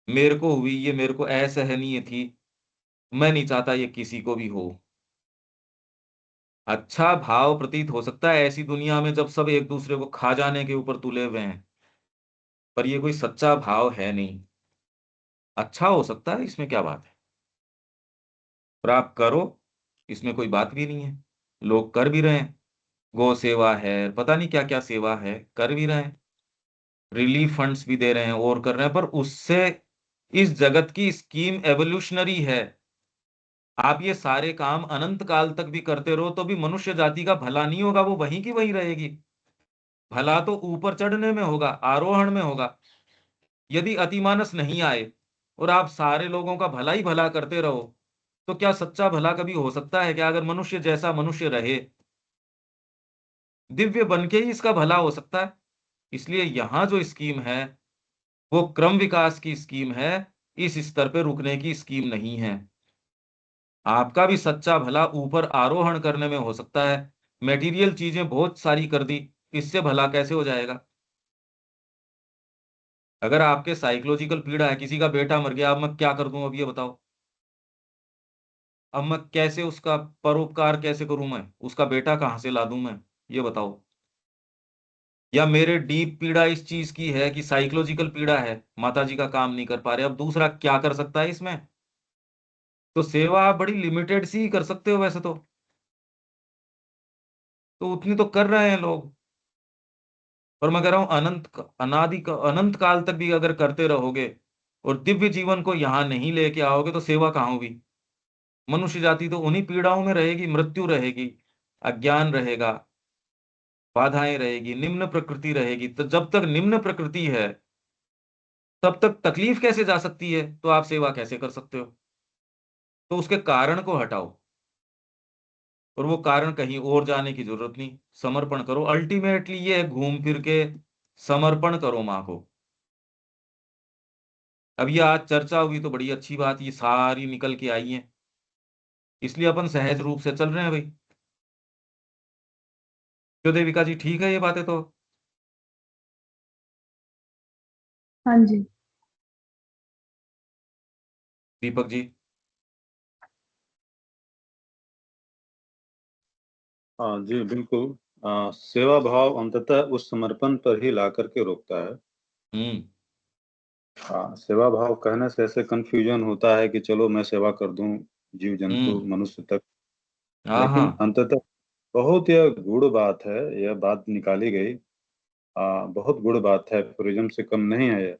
मेरे को हुई, ये मेरे को असहनीय थी, मैं नहीं चाहता ये किसी को भी हो। अच्छा भाव प्रतीत हो सकता है ऐसी दुनिया में जब सब एक दूसरे को खा जाने के ऊपर तुले हुए हैं, पर ये कोई सच्चा भाव है नहीं। अच्छा हो सकता है, इसमें क्या बात है, पर आप करो, इसमें कोई बात भी नहीं है। लोग कर भी रहे हैं, गौ सेवा है, पता नहीं क्या क्या सेवा है, कर भी रहे हैं, रिलीफ फंड्स भी दे रहे हैं और कर रहे हैं, पर उससे इस जगत की स्कीम एवोल्यूशनरी है। आप ये सारे काम अनंत काल तक भी करते रहो तो भी मनुष्य जाति का भला नहीं होगा, वो वहीं की वहीं रहेगी। भला तो ऊपर चढ़ने में होगा, आरोहण में होगा। यदि अतिमानस नहीं आए और आप सारे लोगों का भला ही भला करते रहो, तो क्या सच्चा भला कभी हो सकता है? क्या अगर मनुष्य जैसा मनुष्य रहे, दिव्य बन के ही इसका भला हो सकता है? इसलिए यहां जो स्कीम है वो क्रम विकास की स्कीम है, इस स्तर पे रुकने की स्कीम नहीं है। आपका भी सच्चा भला ऊपर आरोहण करने में हो सकता है। मेटीरियल चीजें बहुत सारी कर दी, इससे भला कैसे हो जाएगा? अगर आपके साइकोलॉजिकल पीड़ा है, किसी का बेटा मर गया, अब मैं क्या कर दूं, अब ये बताओ। अब मैं कैसे उसका परोपकार कैसे करूं, मैं उसका बेटा कहां से ला दूं मैं, ये बताओ। या मेरे डीप पीड़ा इस चीज की है कि साइकोलॉजिकल पीड़ा है, माता जी का काम नहीं कर पा रहे, अब दूसरा क्या कर सकता है इसमें? तो सेवा आप बड़ी लिमिटेड सी ही कर सकते हो वैसे तो उतनी तो कर रहे हैं लोग। पर मैं कह रहा हूं अनंत काल तक भी अगर करते रहोगे और दिव्य जीवन को यहां नहीं लेके आओगे तो सेवा कहां होगी? मनुष्य जाति तो उन्हीं पीड़ाओं में रहेगी, मृत्यु रहेगी, अज्ञान रहेगा, बाधाएं रहेगी, निम्न प्रकृति रहेगी। तो जब तक निम्न प्रकृति है तब तक तकलीफ कैसे जा सकती है, तो आप सेवा कैसे कर सकते हो? तो उसके कारण को हटाओ, और वो कारण कहीं और जाने की जरूरत नहीं। समर्पण करो, अल्टीमेटली ये है, घूम फिर के समर्पण करो माँ को। अब ये आज चर्चा हुई तो बड़ी अच्छी बात, ये सारी निकल के आई है, इसलिए अपन सहज रूप से चल रहे हैं भाई। क्यों देविका जी, ठीक है ये बातें तो? हाँ जी। दीपक जी? हाँ जी, बिल्कुल। सेवा भाव अंततः उस समर्पण पर ही ला करके रोकता है। हम्म। हाँ, सेवा भाव कहने से ऐसे कंफ्यूजन होता है कि चलो मैं सेवा कर दूं जीव जंतु हम्म। मनुष्य तक। हाँ हाँ। लेकिन अंततः बहुत यह गूढ़ बात है, यह बात निकाली गई। बहुत गूढ़ बात है, प्रिज्म से कम नहीं है यह।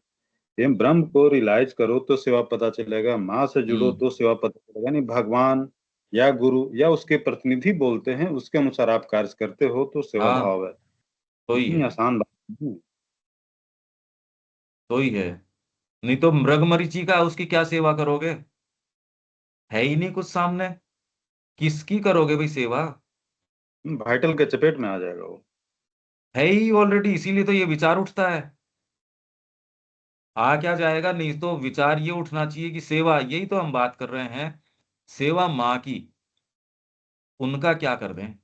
ये ब्रह्म को रियलाइज करो तो सेवा पता चलेगा, माँ से जुड़ो हम्म। तो सेवा पता चलेगा। यानी भगवान या गुरु या उसके प्रतिनिधि बोलते हैं, उसके अनुसार आप कार्य करते हो तो सेवा हाँ, भाव है। तो ही इतनी है, आसान बात नहीं है। तो ही है। नहीं तो मृग मरीचिका है, उसकी क्या सेवा करोगे? है ही नहीं कुछ सामने, किसकी करोगे भाई सेवा? वाइटल के चपेट में आ जाएगा वो। है ही ऑलरेडी, इसीलिए तो ये विचार उठता है। आ क्या जाएगा? नहीं तो विचार ये उठना चाहिए कि सेवा, यही तो हम बात कर रहे हैं, सेवा माँ की, उनका क्या कर दें,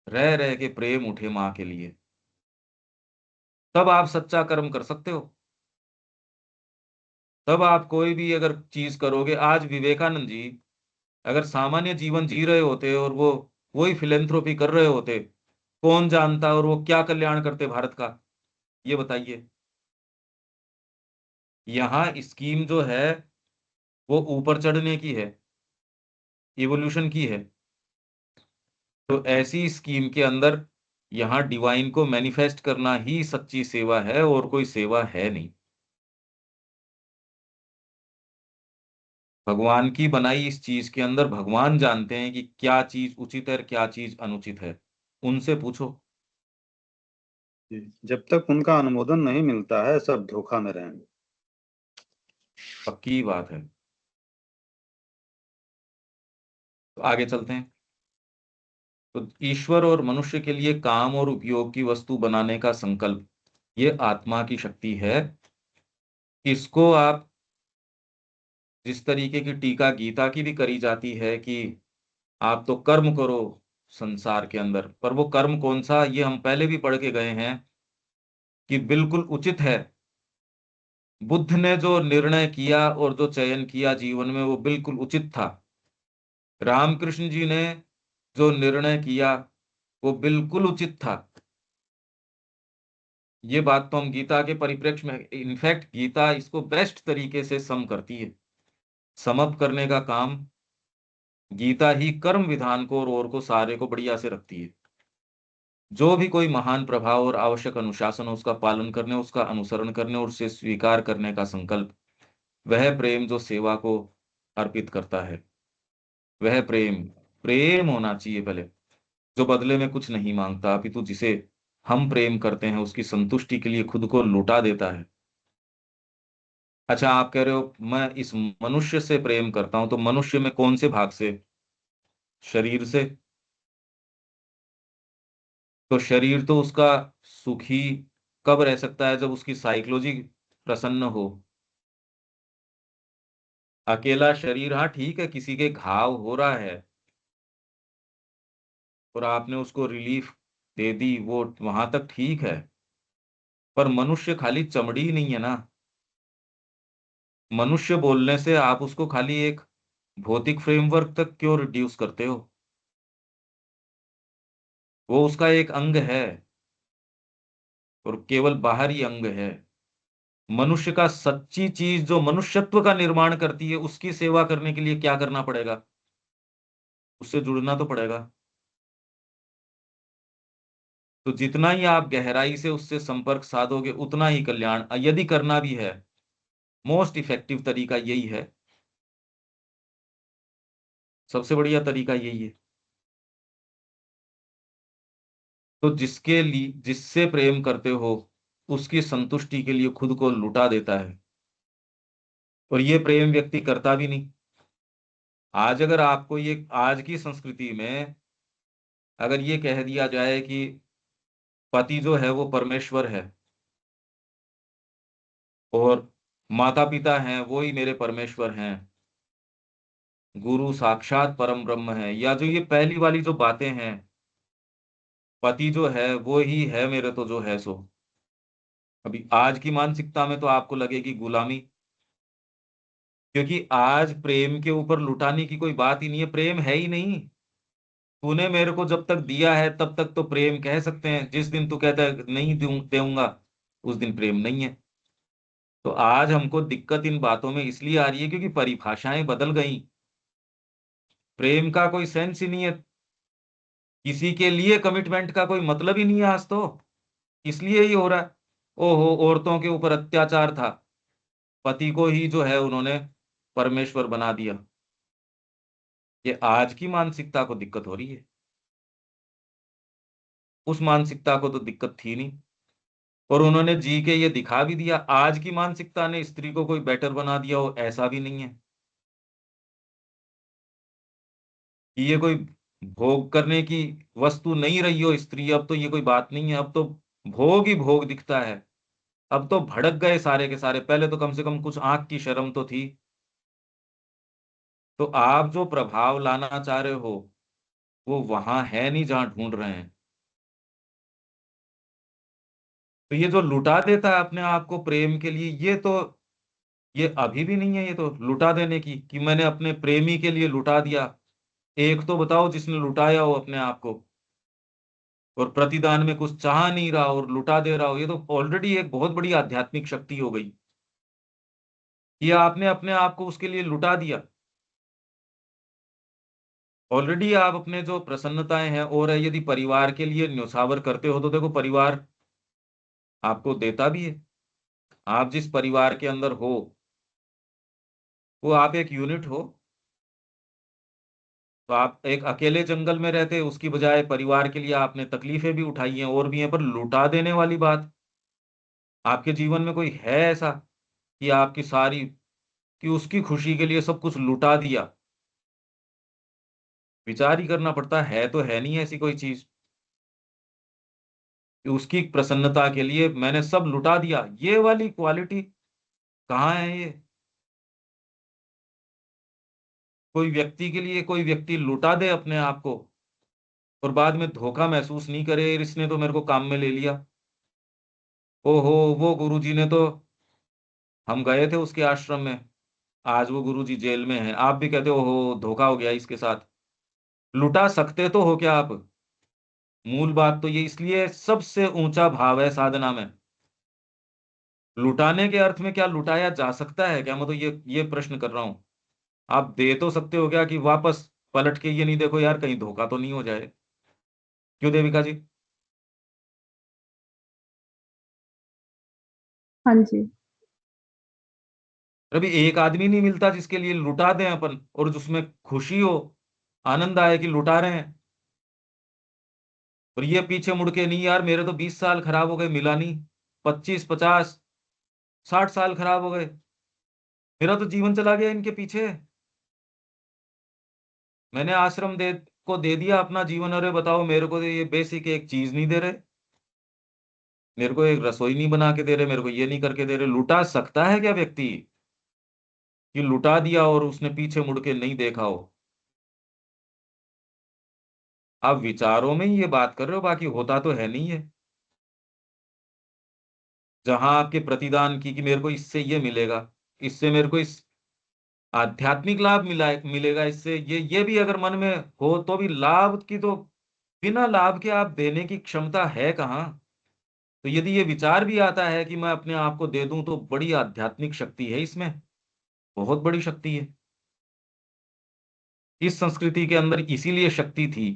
रह रह के प्रेम उठे माँ के लिए, तब आप सच्चा कर्म कर सकते हो। तब आप कोई भी अगर चीज करोगे, आज विवेकानंद जी अगर सामान्य जीवन जी रहे होते और वो वही फिलेंथ्रोपी कर रहे होते, कौन जानता और वो क्या कल्याण करते भारत का, ये बताइए। यहाँ स्कीम जो है वो ऊपर चढ़ने की है, इवोल्यूशन की है। तो ऐसी स्कीम के अंदर यहाँ डिवाइन को मैनिफेस्ट करना ही सच्ची सेवा है, और कोई सेवा है नहीं। भगवान की बनाई इस चीज के अंदर भगवान जानते हैं कि क्या चीज उचित है और क्या चीज अनुचित है, उनसे पूछो। जी, जब तक उनका अनुमोदन नहीं मिलता है सब धोखा में रहेंगे। पक्की बात है। तो आगे चलते हैं। तो ईश्वर और मनुष्य के लिए काम और उपयोग की वस्तु बनाने का संकल्प, ये आत्मा की शक्ति है। इसको आप जिस तरीके की टीका गीता की भी करी जाती है कि आप तो कर्म करो संसार के अंदर, पर वो कर्म कौन सा, ये हम पहले भी पढ़ के गए हैं कि बिल्कुल उचित है। बुद्ध ने जो निर्णय किया और जो चयन किया जीवन में, वो बिल्कुल उचित था। रामकृष्ण जी ने जो निर्णय किया वो बिल्कुल उचित था। ये बात तो हम गीता के परिप्रेक्ष्य में, इनफैक्ट गीता इसको बेस्ट तरीके से सम करती है। समअप करने का काम गीता ही कर्म विधान को और को सारे को बढ़िया से रखती है। जो भी कोई महान प्रभाव और आवश्यक अनुशासन हो, उसका पालन करने, उसका अनुसरण करने और उसे स्वीकार करने का संकल्प, वह प्रेम जो सेवा को अर्पित करता है, वह प्रेम, प्रेम होना चाहिए पहले, जो बदले में कुछ नहीं मांगता, अपितु जिसे हम प्रेम करते हैं उसकी संतुष्टि के लिए खुद को लुटा देता है। अच्छा, आप कह रहे हो मैं इस मनुष्य से प्रेम करता हूं, तो मनुष्य में कौन से भाग से? शरीर से। तो शरीर तो उसका सुखी कब रह सकता है? जब उसकी साइकोलॉजी प्रसन्न हो। अकेला शरीर, हाँ ठीक है, किसी के घाव हो रहा है और आपने उसको रिलीफ दे दी, वो वहां तक ठीक है। पर मनुष्य खाली चमड़ी ही नहीं है ना। मनुष्य बोलने से आप उसको खाली एक भौतिक फ्रेमवर्क तक क्यों रिड्यूस करते हो? वो उसका एक अंग है और केवल बाहरी अंग है। मनुष्य का सच्ची चीज जो मनुष्यत्व का निर्माण करती है, उसकी सेवा करने के लिए क्या करना पड़ेगा? उससे जुड़ना तो पड़ेगा। तो जितना ही आप गहराई से उससे संपर्क साधोगे उतना ही कल्याण। यदि करना भी है, मोस्ट इफेक्टिव तरीका यही है, सबसे बढ़िया तरीका यही है। तो जिसके लिए, जिससे प्रेम करते हो, उसकी संतुष्टि के लिए खुद को लुटा देता है, और ये प्रेम व्यक्ति करता भी नहीं। आज अगर आपको ये, आज की संस्कृति में अगर ये कह दिया जाए कि पति जो है वो परमेश्वर है और माता पिता हैं वो ही मेरे परमेश्वर हैं, गुरु साक्षात परम ब्रह्म है, या जो ये पहली वाली जो बातें हैं, पति जो है वो ही है मेरे तो जो है सो, अभी आज की मानसिकता में तो आपको लगेगी गुलामी। क्योंकि आज प्रेम के ऊपर लुटाने की कोई बात ही नहीं है, प्रेम है ही नहीं। तूने मेरे को जब तक दिया है तब तक तो प्रेम कह सकते हैं, जिस दिन तू कहता है नहीं दूंगा, उस दिन प्रेम नहीं है। तो आज हमको दिक्कत इन बातों में इसलिए आ रही है क्योंकि परिभाषाएं बदल गई। प्रेम का कोई सेंस ही नहीं है, किसी के लिए कमिटमेंट का कोई मतलब ही नहीं है आज तो। इसलिए ही हो रहा है। ओहो, औरतों के ऊपर अत्याचार था, पति को ही जो है उन्होंने परमेश्वर बना दिया। ये आज की मानसिकता को दिक्कत हो रही है, उस मानसिकता को तो दिक्कत थी नहीं। और उन्होंने जी के ये दिखा भी दिया, आज की मानसिकता ने स्त्री को कोई बेटर बना दिया हो, ऐसा भी नहीं है। कि ये कोई भोग करने की वस्तु नहीं रही हो स्त्री, अब तो ये कोई बात नहीं है, अब तो भोग ही भोग दिखता है। अब तो भड़क गए सारे के सारे, पहले तो कम से कम कुछ आंख की शर्म तो थी। तो आप जो प्रभाव लाना चाह रहे हो वो वहां है नहीं जहां ढूंढ रहे हैं। तो ये जो लुटा देता है अपने आप को प्रेम के लिए, ये अभी भी नहीं है, ये तो लुटा देने की, कि मैंने अपने प्रेमी के लिए लुटा दिया। एक तो बताओ जिसने लुटाया हो अपने आप को और प्रतिदान में कुछ चाह नहीं रहा और लुटा दे रहा हो, ये तो ऑलरेडी एक बहुत बड़ी आध्यात्मिक शक्ति हो गई। ये आपने अपने आप को उसके लिए लुटा दिया। ऑलरेडी आप अपने जो प्रसन्नताएं हैं और यदि परिवार के लिए न्योछावर करते हो तो देखो परिवार आपको देता भी है। आप जिस परिवार के अंदर हो वो आप एक यूनिट हो। तो आप एक अकेले जंगल में रहते, उसकी बजाय परिवार के लिए आपने तकलीफें भी उठाई हैं और भी हैं, पर लुटा देने वाली बात आपके जीवन में कोई है ऐसा कि आपकी सारी, कि उसकी खुशी के लिए सब कुछ लुटा दिया? विचार ही करना पड़ता है, तो है नहीं ऐसी कोई चीज कि उसकी प्रसन्नता के लिए मैंने सब लुटा दिया। ये वाली क्वालिटी कहाँ है ये? कोई व्यक्ति के लिए कोई व्यक्ति लुटा दे अपने आप को और बाद में धोखा महसूस नहीं करे, इसने तो मेरे को काम में ले लिया। ओहो, वो गुरुजी ने तो, हम गए थे उसके आश्रम में, आज वो गुरुजी जेल में हैं, आप भी कहते हो ओहो धोखा हो गया इसके साथ। लुटा सकते तो हो क्या आप? मूल बात तो ये, इसलिए सबसे ऊंचा भाव है साधना में। लुटाने के अर्थ में क्या लुटाया जा सकता है क्या? मैं तो ये प्रश्न कर रहा हूं। आप दे तो सकते हो क्या कि वापस पलट के ये नहीं देखो यार कहीं धोखा तो नहीं हो जाए? क्यों देविका जी? हाँ जी। अभी एक आदमी नहीं मिलता जिसके लिए लुटा दें अपन और जिसमें खुशी हो, आनंद आए कि लुटा रहे हैं। और ये पीछे मुड़ के नहीं यार मेरे तो 20 साल खराब हो गए मिला नहीं, 25, 50, 60 साल खराब हो गए, मेरा तो जीवन चला गया इनके पीछे। मैंने आश्रम को दे दिया अपना जीवन, अरे बताओ मेरे को तो ये बेसिक एक चीज नहीं दे रहे, मेरे को एक रसोई नहीं बना के दे रहे, मेरे को ये नहीं करके दे रहे। लुटा सकता है क्या व्यक्ति कि लुटा दिया और उसने पीछे मुड़ के नहीं देखा हो? आप विचारों में ही ये बात कर रहे हो, बाकी होता तो है नहीं है। जहां आपके प्रतिदान की कि मेरे को इससे ये मिलेगा, इससे मेरे को इस आध्यात्मिक लाभ मिलेगा इससे, ये भी अगर मन में हो तो भी लाभ की तो, बिना लाभ के आप देने की क्षमता है कहाँ? तो यदि ये विचार भी आता है कि मैं अपने आप को दे दूं तो बड़ी आध्यात्मिक शक्ति है इसमें, बहुत बड़ी शक्ति है। इस संस्कृति के अंदर इसीलिए शक्ति थी।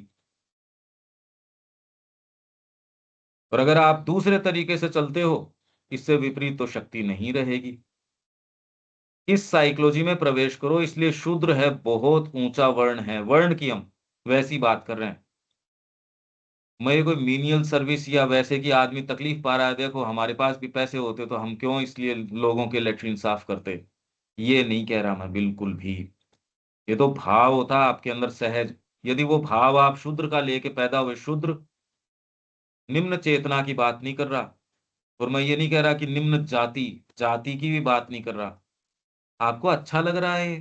और अगर आप दूसरे तरीके से चलते हो इससे विपरीत तो शक्ति नहीं रहेगी। इस साइकोलॉजी में प्रवेश करो, इसलिए शूद्र है बहुत ऊंचा वर्ण है, वर्ण की हम वैसी बात कर रहे हैं। मैं कोई मीनियल सर्विस या वैसे कि आदमी तकलीफ पा रहा है, देखो हमारे पास भी पैसे होते तो हम क्यों इसलिए लोगों के लेटरिन साफ करते, ये नहीं कह रहा मैं बिल्कुल भी। ये तो भाव होता आपके अंदर सहज, यदि वो भाव आप शूद्र का लेके पैदा हुए, शूद्र निम्न चेतना की बात नहीं कर रहा। और मैं ये नहीं कह रहा कि निम्न जाति, जाति की भी बात नहीं कर रहा। आपको अच्छा लग रहा है?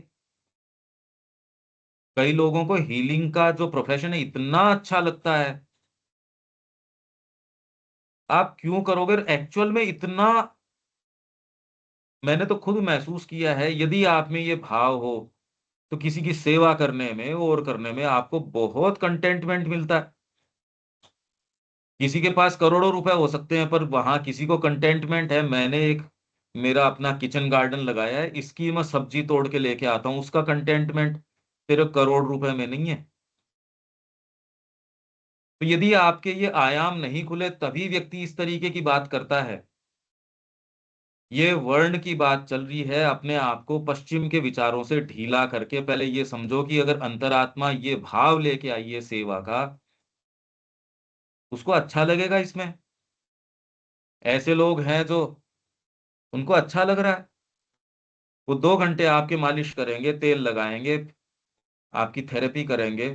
कई लोगों को हीलिंग का जो प्रोफेशन है इतना अच्छा लगता है, आप क्यों करोगे? एक्चुअल में इतना, मैंने तो खुद महसूस किया है, यदि आप में ये भाव हो तो किसी की सेवा करने में और करने में आपको बहुत कंटेंटमेंट मिलता है। किसी के पास करोड़ों रुपए हो सकते हैं पर वहां किसी को कंटेंटमेंट है, मैंने एक मेरा अपना किचन गार्डन लगाया है, इसकी मैं सब्जी तोड़ के लेके आता हूँ, उसका कंटेंटमेंट तेरे करोड़ रुपए में नहीं है। तो यदि आपके ये आयाम नहीं खुले तभी व्यक्ति इस तरीके की बात करता है। ये वर्ण की बात चल रही है, अपने आप को पश्चिम के विचारों से ढीला करके पहले ये समझो कि अगर अंतरात्मा ये भाव लेके आई है सेवा का, उसको अच्छा लगेगा इसमें। ऐसे लोग हैं जो उनको अच्छा लग रहा है, वो 2 घंटे आपके मालिश करेंगे, तेल लगाएंगे, आपकी थेरेपी करेंगे,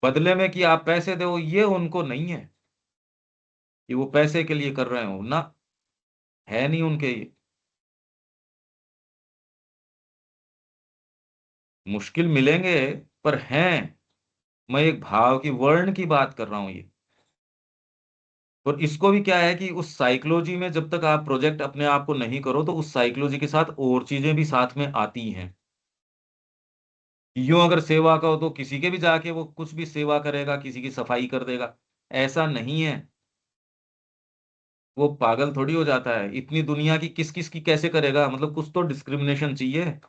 बदले में कि आप पैसे दो, ये उनको नहीं है कि वो पैसे के लिए कर रहे हो ना, है नहीं उनके ये। मुश्किल मिलेंगे पर हैं। मैं एक भाव की, वर्ण की बात कर रहा हूं ये। और इसको भी क्या है कि उस साइकोलॉजी में जब तक आप प्रोजेक्ट अपने आप को नहीं करो, तो उस साइकोलॉजी के साथ और चीजें भी साथ में आती हैं। यूं अगर सेवा का हो तो किसी के भी जाके वो कुछ भी सेवा करेगा, किसी की सफाई कर देगा, ऐसा नहीं है। वो पागल थोड़ी हो जाता है, इतनी दुनिया की किस किस की कैसे करेगा, मतलब कुछ तो डिस्क्रिमिनेशन चाहिए।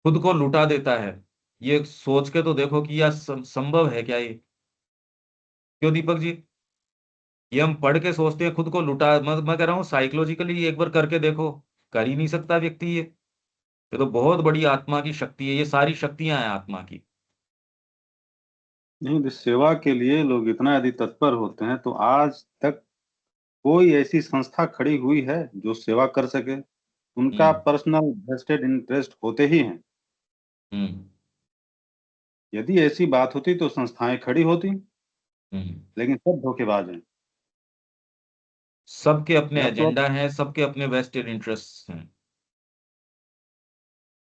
खुद को लुटा देता है, ये सोच के तो देखो कि यह संभव है क्या ये? क्यों दीपक जी? ये हम पढ़ के सोचते हैं खुद को लुटा, मैं कह रहा हूँ साइकोलॉजिकली एक बार करके देखो, कर ही नहीं सकता व्यक्ति ये तो बहुत बड़ी आत्मा की शक्ति है, ये सारी शक्तियां हैं आत्मा की। नहीं, इस सेवा के लिए लोग इतना यदि तत्पर होते हैं तो आज तक कोई ऐसी संस्था खड़ी हुई है जो सेवा कर सके? उनका हम्म। पर्सनल वेस्टेड इंटरेस्ट होते ही हैं। हम्म। यदि ऐसी बात होती तो संस्थाएं खड़ी होती, हम्म। लेकिन सब धोखेबाज हैं। सबके अपने यह तो अब एजेंडा हैं, सबके अपने वेस्टेड इंटरेस्ट हैं।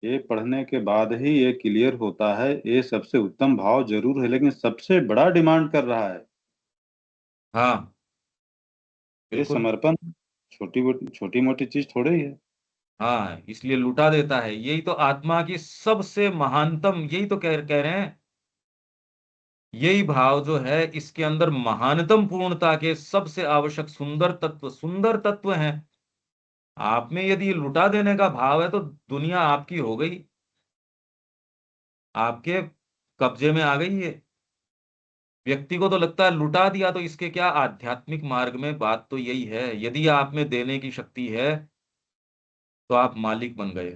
ये पढ़ने के बाद ही ये क्लियर होता है, ये सबसे उत्तम भाव जरूर है लेकिन सबसे बड़ा डिमांड कर रहा है। हाँ, ये बिल्कुल। समर्पण छोटी मोटी चीज थोड़ी ही है। हाँ, इसलिए लुटा देता है, यही तो आत्मा की सबसे महानतम, यही तो कह रहे हैं। यही भाव जो है इसके अंदर महानतम पूर्णता के सबसे आवश्यक सुंदर तत्व हैं। आप में यदि ये लुटा देने का भाव है तो दुनिया आपकी हो गई, आपके कब्जे में आ गई है। व्यक्ति को तो लगता है लुटा दिया, तो इसके क्या, आध्यात्मिक मार्ग में बात तो यही है, यदि आप में देने की शक्ति है तो आप मालिक बन गए।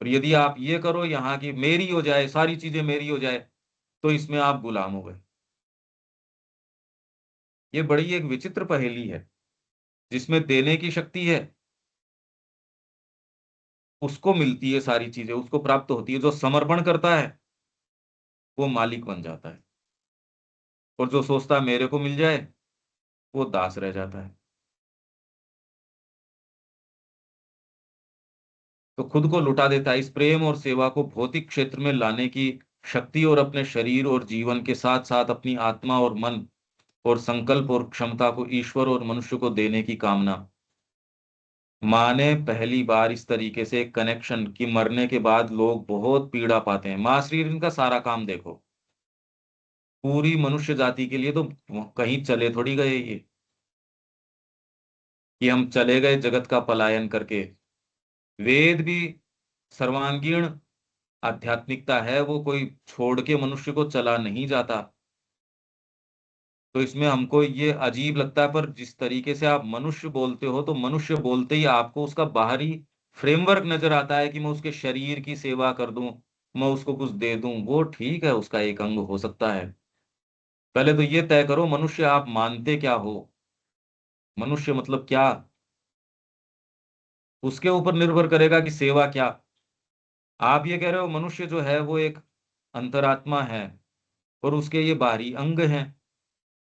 और यदि आप ये करो यहाँ की मेरी हो जाए, सारी चीजें मेरी हो जाए, तो इसमें आप गुलाम हो गए। ये बड़ी एक विचित्र पहेली है। जिसमें देने की शक्ति है उसको मिलती है सारी चीजें, उसको प्राप्त होती है। जो समर्पण करता है वो मालिक बन जाता है, और जो सोचता है मेरे को मिल जाए वो दास रह जाता है। तो खुद को लुटा देता है। इस प्रेम और सेवा को भौतिक क्षेत्र में लाने की शक्ति और अपने शरीर और जीवन के साथ साथ अपनी आत्मा और मन और संकल्प और क्षमता को ईश्वर और मनुष्य को देने की कामना। माँ ने पहली बार इस तरीके से कनेक्शन की, मरने के बाद लोग बहुत पीड़ा पाते हैं। माँ श्री इनका सारा काम देखो, पूरी मनुष्य जाति के लिए तो कहीं चले थोड़ी गए ये, कि हम चले गए जगत का पलायन करके। वेद भी सर्वांगीण आध्यात्मिकता है, वो कोई छोड़ के मनुष्य को चला नहीं जाता। तो इसमें हमको ये अजीब लगता है, पर जिस तरीके से आप मनुष्य बोलते हो, तो मनुष्य बोलते ही आपको उसका बाहरी फ्रेमवर्क नजर आता है कि मैं उसके शरीर की सेवा कर दूं, मैं उसको कुछ दे दूं, वो ठीक है, उसका एक अंग हो सकता है। पहले तो ये तय करो मनुष्य आप मानते क्या हो, मनुष्य मतलब क्या, उसके ऊपर निर्भर करेगा कि सेवा क्या। आप ये कह रहे हो मनुष्य जो है वो एक अंतरात्मा है और उसके ये बाहरी अंग हैं,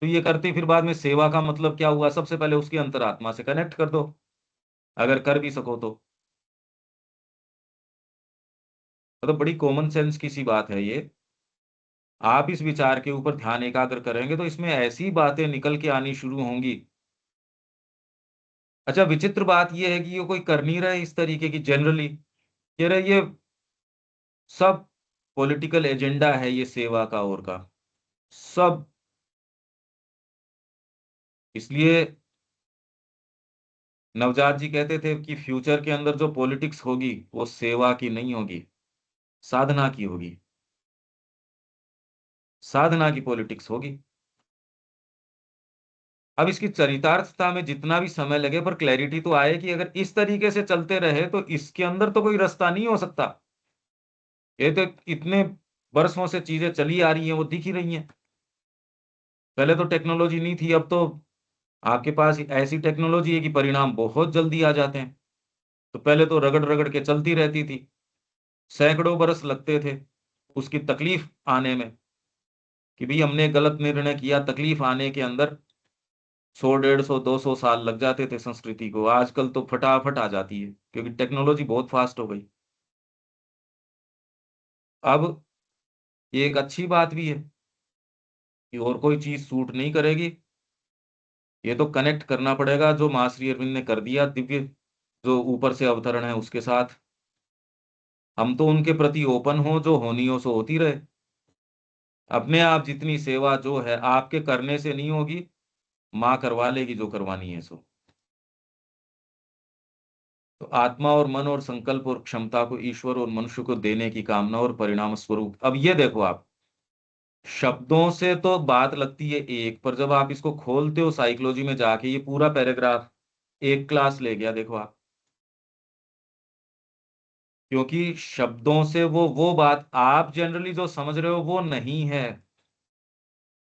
तो ये करते फिर बाद में सेवा का मतलब क्या हुआ? सबसे पहले उसकी अंतरात्मा से कनेक्ट कर दो, अगर कर भी सको तो। मतलब बड़ी कॉमन सेंस की सी बात है ये। आप इस विचार के ऊपर ध्यान एकाग्र करेंगे तो इसमें ऐसी बातें निकल के आनी शुरू होंगी। अच्छा, विचित्र बात यह है कि ये कोई कर नहीं रहे इस तरीके की जनरली, कह रहे ये सब पॉलिटिकल एजेंडा है, ये सेवा का और का सब। इसलिए नवजात जी कहते थे कि फ्यूचर के अंदर जो पॉलिटिक्स होगी वो सेवा की नहीं होगी, साधना की होगी, साधना की पॉलिटिक्स होगी। अब इसकी चरितार्थता में जितना भी समय लगे, पर क्लैरिटी तो आए कि अगर इस तरीके से चलते रहे तो इसके अंदर तो कोई रास्ता नहीं हो सकता। ये तो इतने वर्षों से चीजें चली आ रही हैं, वो दिख ही रही हैं। पहले तो टेक्नोलॉजी नहीं थी, अब तो आपके पास ऐसी टेक्नोलॉजी है कि परिणाम बहुत जल्दी आ जाते हैं। तो पहले तो रगड़ रगड़ के चलती रहती थी, सैकड़ों बरस लगते थे उसकी तकलीफ आने में, कि भाई हमने गलत निर्णय किया, तकलीफ आने के अंदर 100 150 200 साल लग जाते थे संस्कृति को। आजकल तो फटाफट आ जाती है, क्योंकि टेक्नोलॉजी बहुत फास्ट हो गई। अब ये एक अच्छी बात भी है कि और कोई चीज सूट नहीं करेगी, ये तो कनेक्ट करना पड़ेगा जो मां श्री अरविंद ने कर दिया, दिव्य जो ऊपर से अवतरण है उसके साथ। हम तो उनके प्रति ओपन हो, जो होनी हो सो होती रहे। अपने आप जितनी सेवा जो है आपके करने से नहीं होगी, मां करवा लेगी जो करवानी है सो। तो आत्मा और मन और संकल्प और क्षमता को ईश्वर और मनुष्य को देने की कामना और परिणाम स्वरूप। अब ये देखो, आप शब्दों से तो बात लगती है एक, पर जब आप इसको खोलते हो साइकोलॉजी में जाके, ये पूरा पैराग्राफ एक क्लास ले गया, देखो आप। क्योंकि शब्दों से वो बात आप जनरली जो समझ रहे हो वो नहीं है,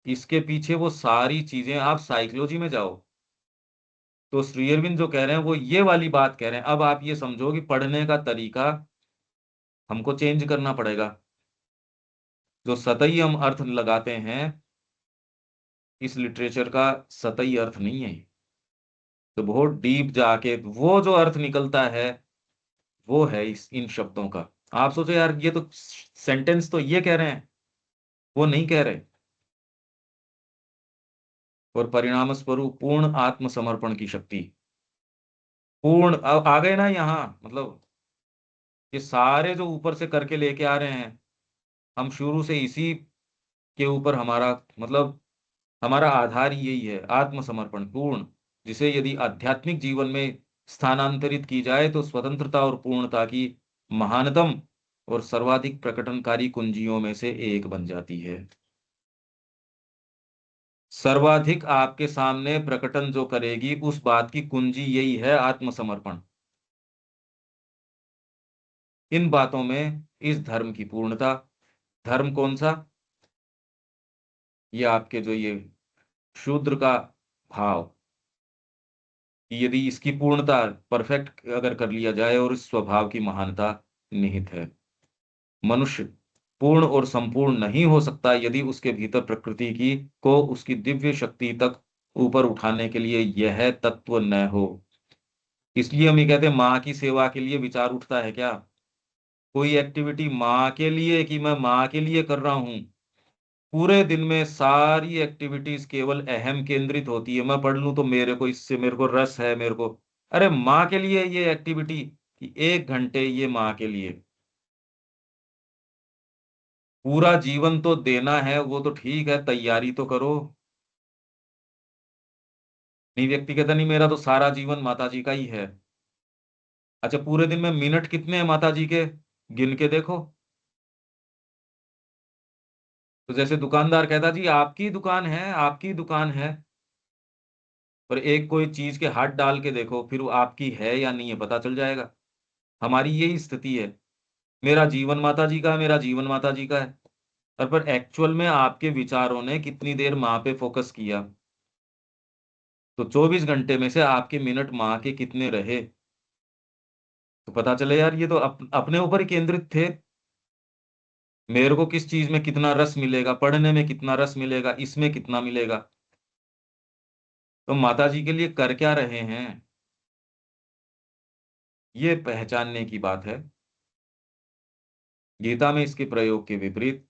इसके पीछे वो सारी चीजें, आप साइकोलॉजी में जाओ तो श्री अरविंद जो कह रहे हैं वो ये वाली बात कह रहे हैं। अब आप ये समझो कि पढ़ने का तरीका हमको चेंज करना पड़ेगा। जो सतही हम अर्थ लगाते हैं, इस लिटरेचर का सतही अर्थ नहीं है, तो बहुत डीप जाके वो जो अर्थ निकलता है वो है इन शब्दों का। आप सोचो यार, ये तो सेंटेंस तो ये कह रहे हैं, वो नहीं कह रहे। और परिणाम स्वरूप पूर्ण आत्मसमर्पण की शक्ति, पूर्ण आ गए ना यहाँ, मतलब ये सारे जो ऊपर से करके लेके आ रहे हैं, हम शुरू से इसी के ऊपर हमारा मतलब हमारा आधार ही यही है, आत्मसमर्पण पूर्ण, जिसे यदि आध्यात्मिक जीवन में स्थानांतरित की जाए तो स्वतंत्रता और पूर्णता की महानतम और सर्वाधिक प्रकटनकारी कुंजियों में से एक बन जाती है। सर्वाधिक आपके सामने प्रकटन जो करेगी उस बात की कुंजी यही है, आत्मसमर्पण। इन बातों में इस धर्म की पूर्णता। धर्म कौन सा? ये आपके जो ये शूद्र का भाव, कि यदि इसकी पूर्णता परफेक्ट अगर कर लिया जाए और इस स्वभाव की महानता निहित है। मनुष्य पूर्ण और संपूर्ण नहीं हो सकता यदि उसके भीतर प्रकृति की को उसकी दिव्य शक्ति तक ऊपर उठाने के लिए यह तत्व न हो। इसलिए हम ये कहते हैं, माँ की सेवा के लिए विचार उठता है क्या? कोई एक्टिविटी माँ के लिए कि मैं माँ के लिए कर रहा हूं, पूरे दिन में सारी एक्टिविटीज केवल अहम केंद्रित होती है। मैं पढ़ लूं तो मेरे को इससे मेरे को रस है, मेरे को, अरे माँ के लिए ये एक्टिविटी कि 1 घंटे ये माँ के लिए, पूरा जीवन तो देना है, वो तो ठीक है, तैयारी तो करो। नहीं, व्यक्ति कहता नहीं मेरा तो सारा जीवन माता जी का ही है। अच्छा, पूरे दिन में मिनट कितने हैं माता जी के, गिन के देखो। तो जैसे दुकानदार कहता जी आपकी दुकान है, आपकी दुकान है, पर एक कोई चीज के हाथ डाल के देखो, फिर वो आपकी है या नहीं है पता चल जाएगा। हमारी यही स्थिति है, मेरा जीवन माता जी का है, मेरा जीवन माता जी का है। और पर एक्चुअल में आपके विचारों ने कितनी देर माँ पे फोकस किया? तो 24 घंटे में से आपके मिनट माँ के कितने रहे? तो पता चले यार, ये तो अपने ऊपर ही केंद्रित थे। मेरे को किस चीज में कितना रस मिलेगा, पढ़ने में कितना रस मिलेगा, इसमें कितना मिलेगा। तो माता जी के लिए कर क्या रहे हैं, ये पहचानने की बात है। गीता में इसके प्रयोग के विपरीत,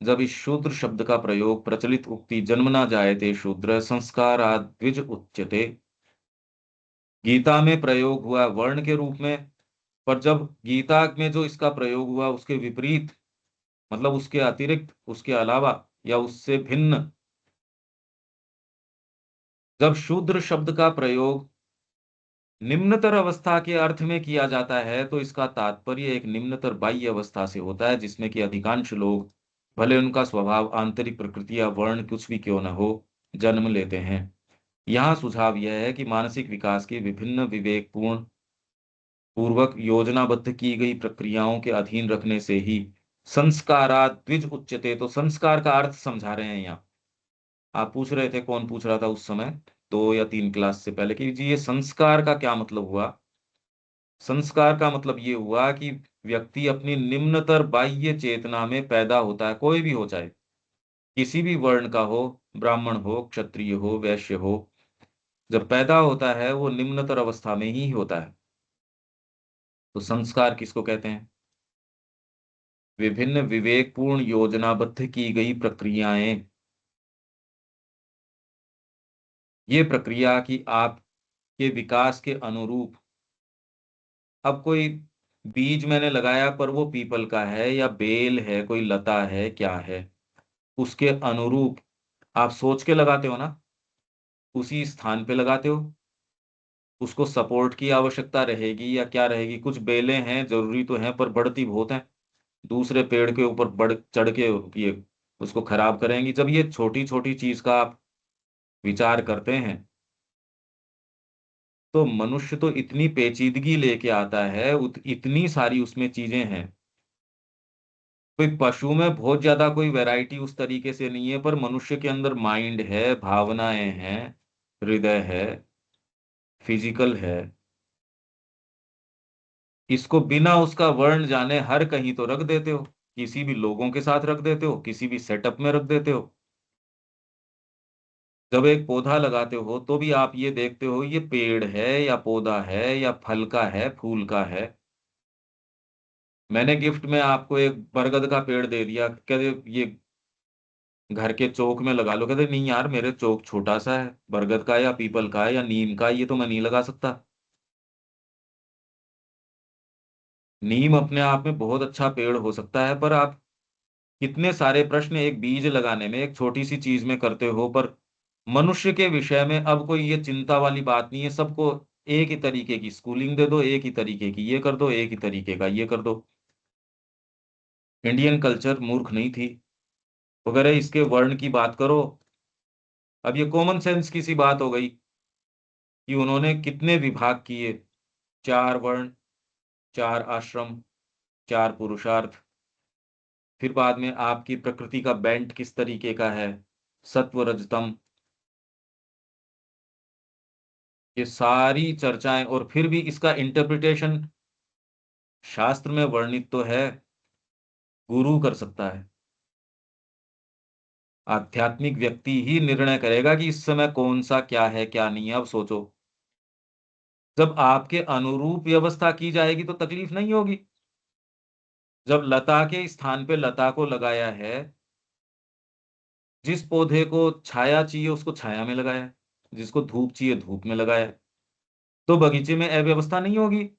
जब इस शूद्र शब्द का प्रयोग प्रचलित उक्ति जन्मना जायते शूद्र संस्काराद द्विज उच्यते, गीता में प्रयोग हुआ वर्ण के रूप में, पर जब गीता में जो इसका प्रयोग हुआ उसके विपरीत, मतलब उसके अतिरिक्त, उसके अलावा या उससे भिन्न, जब शूद्र शब्द का प्रयोग निम्नतर अवस्था के अर्थ में किया जाता है तो इसका तात्पर्य एक निम्नतर बाह्य अवस्था से होता है, जिसमें कि अधिकांश लोग, भले उनका स्वभाव आंतरिक प्रकृति या वर्ण कुछ भी क्यों न हो, जन्म लेते हैं। यहाँ सुझाव यह है कि मानसिक विकास की विभिन्न विवेकपूर्ण पूर्वक योजनाबद्ध की गई प्रक्रियाओं के अधीन रखने से ही संस्कारात द्विज उच्यते। तो संस्कार का अर्थ समझा रहे हैं यहाँ। आप पूछ रहे थे, कौन पूछ रहा था उस समय, 2 या 3 क्लास से पहले, कि जी ये संस्कार का क्या मतलब हुआ? संस्कार का मतलब ये हुआ कि व्यक्ति अपनी निम्नतर बाह्य चेतना में पैदा होता है, कोई भी हो, चाहे किसी भी वर्ण का हो, ब्राह्मण हो, क्षत्रिय हो, वैश्य हो। जब पैदा होता है वो निम्नतर अवस्था में ही होता है। तो संस्कार किसको कहते हैं? विभिन्न विवेकपूर्ण योजनाबद्ध की गई प्रक्रियाएं। ये प्रक्रिया कि आपके विकास के अनुरूप, अब कोई बीज मैंने लगाया पर वो पीपल का है या बेल है, कोई लता है, क्या है, उसके अनुरूप आप सोच के लगाते हो ना, उसी स्थान पे लगाते हो। उसको सपोर्ट की आवश्यकता रहेगी या क्या रहेगी? कुछ बेलें हैं, जरूरी तो हैं पर बढ़ती बहुत हैं, दूसरे पेड़ के ऊपर बढ़ चढ़ के ये उसको खराब करेंगी। जब ये छोटी छोटी चीज का आप विचार करते हैं तो मनुष्य तो इतनी पेचीदगी लेके आता है, इतनी सारी उसमें चीजें हैं। कोई पशु में बहुत ज्यादा कोई वैरायटी उस तरीके से नहीं है, पर मनुष्य के अंदर माइंड है, भावनाएं हैं, हृदय है, फिजिकल है। इसको बिना उसका वर्ण जाने हर कहीं तो रख देते हो, किसी भी लोगों के साथ रख देते हो, किसी भी सेटअप में रख देते हो। जब एक पौधा लगाते हो तो भी आप ये देखते हो ये पेड़ है या पौधा है या फल का है, फूल का है। मैंने गिफ्ट में आपको एक बरगद का पेड़ दे दिया, कहते ये घर के चौक में लगा लो। कहते नहीं यार, मेरे चौक छोटा सा है, बरगद का या पीपल का या नीम का, ये तो मैं नहीं लगा सकता। नीम अपने आप में बहुत अच्छा पेड़ हो सकता है, पर आप कितने सारे प्रश्न एक बीज लगाने में, एक छोटी सी चीज में करते हो। पर मनुष्य के विषय में अब कोई ये चिंता वाली बात नहीं है। सबको एक ही तरीके की स्कूलिंग दे दो, एक ही तरीके की ये कर दो, एक ही तरीके का ये कर दो। इंडियन कल्चर मूर्ख नहीं थी। वगैरह इसके वर्ण की बात करो, अब ये कॉमन सेंस की सी बात हो गई कि उन्होंने कितने विभाग किए, 4 वर्ण, 4 आश्रम, 4 पुरुषार्थ। फिर बाद में आपकी प्रकृति का बेंट किस तरीके का है, सत्व रजतम, ये सारी चर्चाएं। और फिर भी इसका इंटरप्रिटेशन शास्त्र में वर्णित तो है, गुरु कर सकता है। आध्यात्मिक व्यक्ति ही निर्णय करेगा कि इस समय कौन सा क्या है क्या नहीं है। अब सोचो, जब आपके अनुरूप व्यवस्था की जाएगी तो तकलीफ नहीं होगी। जब लता के स्थान पे लता को लगाया है, जिस पौधे को छाया चाहिए उसको छाया में लगाया, जिसको धूप चाहिए धूप में लगाया, तो बगीचे में अव्यवस्था नहीं होगी।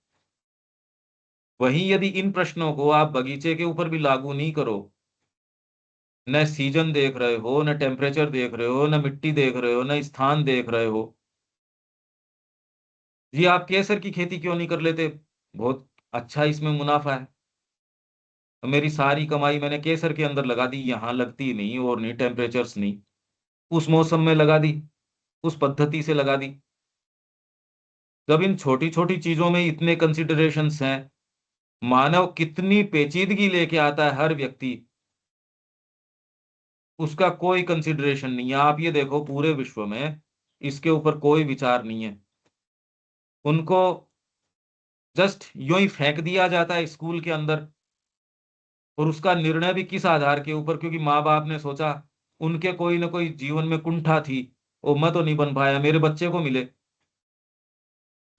वहीं यदि इन प्रश्नों को आप बगीचे के ऊपर भी लागू नहीं करो, न सीजन देख रहे हो, न टेम्परेचर देख रहे हो, न मिट्टी देख रहे हो, न स्थान देख रहे हो, जी आप केसर की खेती क्यों नहीं कर लेते? बहुत अच्छा इसमें मुनाफा है। तो मेरी सारी कमाई मैंने केसर के अंदर लगा दी, यहाँ लगती नहीं और नहीं टेम्परेचर्स नहीं, उस मौसम में लगा दी, उस पद्धति से लगा दी। जब इन छोटी छोटी चीजों में इतने कंसिडरेशंस हैं, मानव कितनी पेचीदगी लेके आता है हर व्यक्ति, उसका कोई कंसिडरेशन नहीं है। आप ये देखो पूरे विश्व में इसके ऊपर कोई विचार नहीं है। उनको जस्ट यूं ही फेंक दिया जाता है स्कूल के अंदर, और उसका निर्णय भी किस आधार के ऊपर? क्योंकि माँ बाप ने सोचा उनके कोई ना कोई जीवन में कुंठा थी, ओ मैं तो नहीं बन पाया, मेरे बच्चे को मिले,